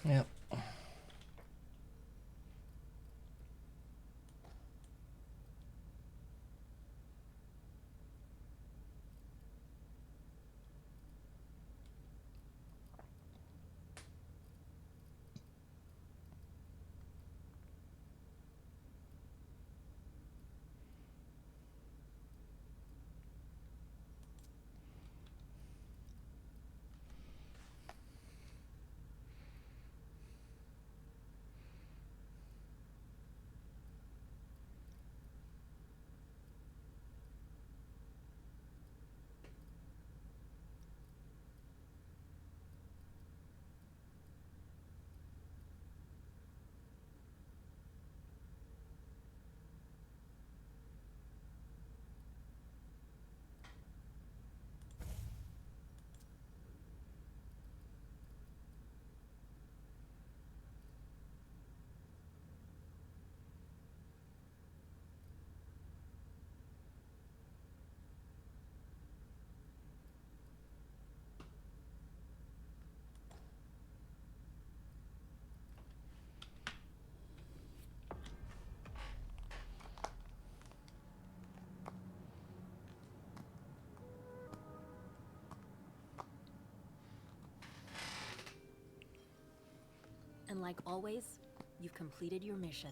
Yep. And like always, you've completed your mission.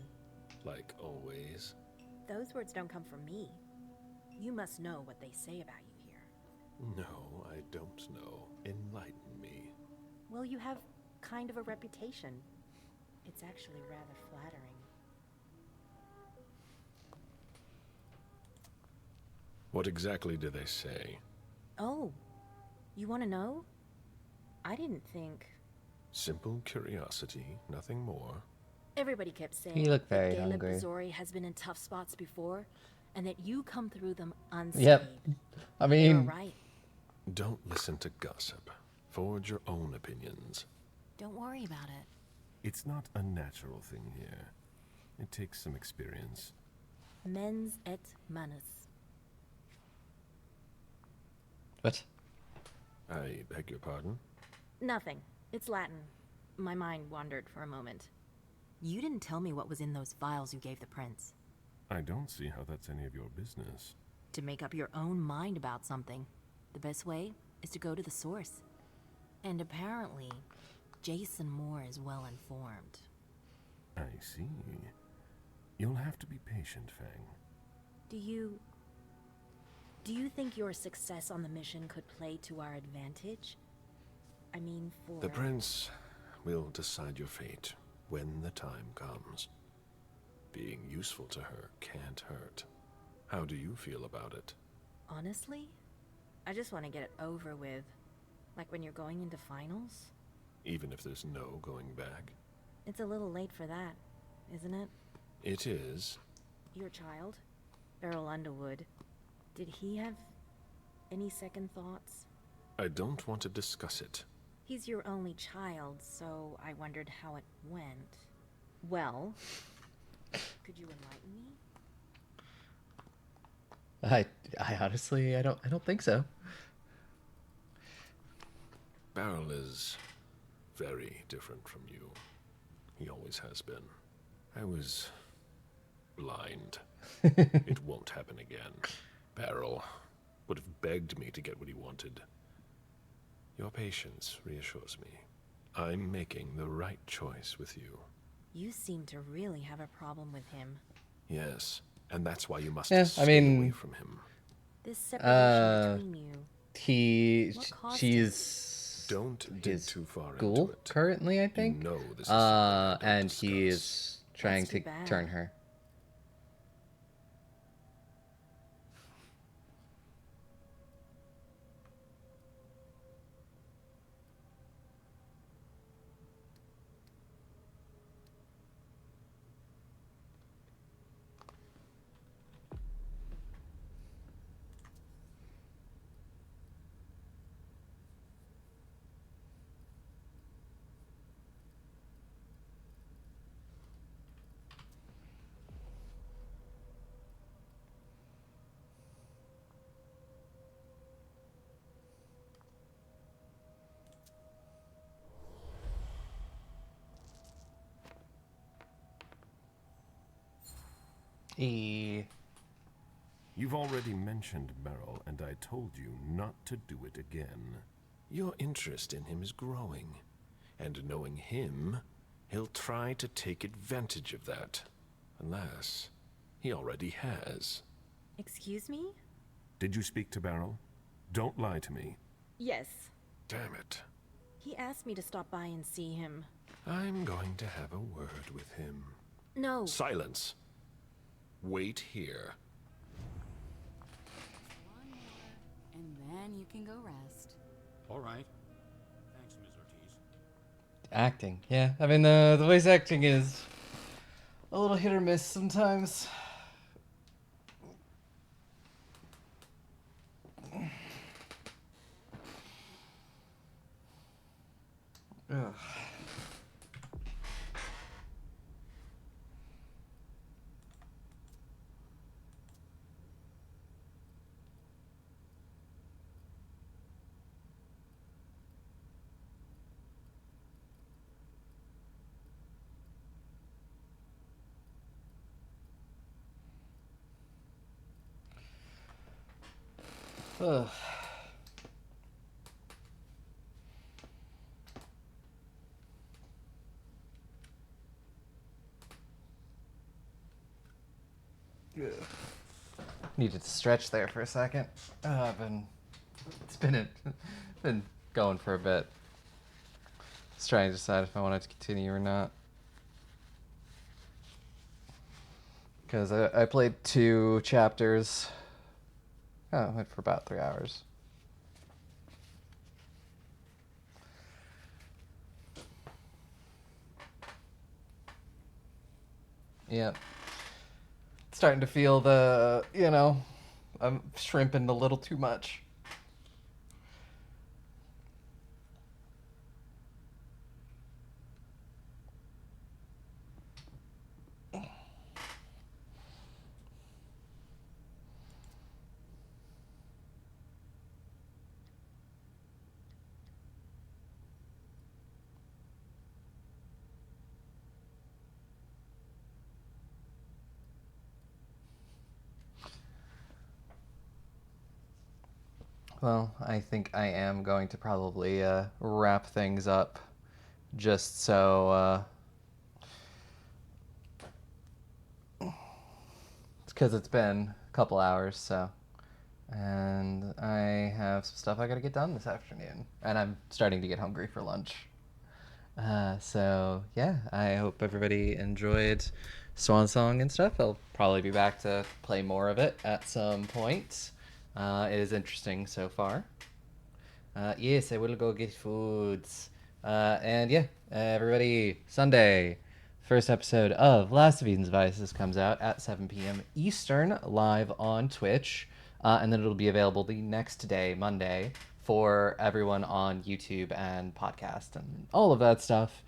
Like always. Those words don't come from me. You must know what they say about you here. No, I don't know. Enlighten me. Well, you have kind of a reputation. It's actually rather flattering. What exactly do they say? Oh, you want to know? I didn't think... Simple curiosity, nothing more. Everybody kept saying He looked that very Caleb hungry. Bazori has been in tough spots before, and that you come through them unscathed. Yep. I They were mean... right. Don't listen to gossip. Forge your own opinions. Don't worry about it. It's not a natural thing here. It takes some experience. Mens et manus. What? I beg your pardon? Nothing. It's Latin. My mind wandered for a moment. You didn't tell me what was in those files you gave the prince. I don't see how that's any of your business. To make up your own mind about something, the best way is to go to the source. And apparently, Jason Moore is well informed. I see. You'll have to be patient, Fang. Do you think your success on the mission could play to our advantage? I mean, for... The prince will decide your fate when the time comes. Being useful to her can't hurt. How do you feel about it? Honestly, I just want to get it over with. Like when you're going into finals. Even if there's no going back? It's a little late for that, isn't it? It is. Your child, Beryl Underwood, did he have any second thoughts? I don't want to discuss it. He's your only child, so I wondered how it went. Well, could you enlighten me? I honestly, I don't think so. Beryl is very different from you. He always has been. I was blind. It won't happen again. Beryl would have begged me to get what he wanted. Your patience reassures me. I'm making the right choice with you. You seem to really have a problem with him. Yes, and that's why you must Yeah, stay I mean, away from him. This separation between you. She's Don't dig too far into school it. currently, I think. You know this is something I don't and discuss. he is trying That's too to bad. turn her. You've already mentioned Beryl, and I told you not to do it again. Your interest in him is growing, and knowing him, he'll try to take advantage of that. Unless he already has. Excuse me? Did you speak to Beryl? Don't lie to me. Yes. Damn it. He asked me to stop by and see him. I'm going to have a word with him. No. Silence. Wait here. One more, and then you can go rest. All right. Thanks, Ms. Ortiz. Acting, yeah. I mean, the voice acting is a little hit or miss sometimes. Ugh. Ugh. Needed to stretch there for a second. It's been going for a bit. Just trying to decide if I wanted to continue or not. Because I played 2 chapters. Oh, went for about 3 hours. Yeah. Starting to feel the, I'm shrimping a little too much. Well, I think I am going to probably wrap things up just so it's because it's been a couple hours, so. And I have some stuff I gotta get done this afternoon. And I'm starting to get hungry for lunch. So, yeah, I hope everybody enjoyed Swansong and stuff. I'll probably be back to play more of it at some point. It is interesting so far. Yes, I will go get foods. And yeah, everybody, Sunday, first episode of Last of Eden's Vices comes out at 7 p.m. Eastern, live on Twitch. And then it'll be available the next day, Monday, for everyone on YouTube and podcast and all of that stuff.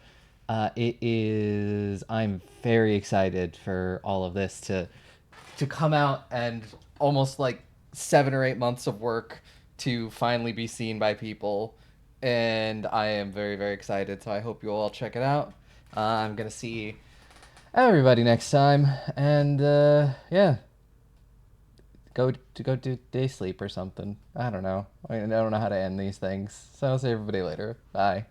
I'm very excited for all of this to come out, and almost like 7 or 8 months of work to finally be seen by people. And I am very, very excited. So I hope you all check it out. I'm going to see everybody next time. And yeah. Go do day sleep or something. I don't know. I don't know how to end these things. So I'll see everybody later. Bye.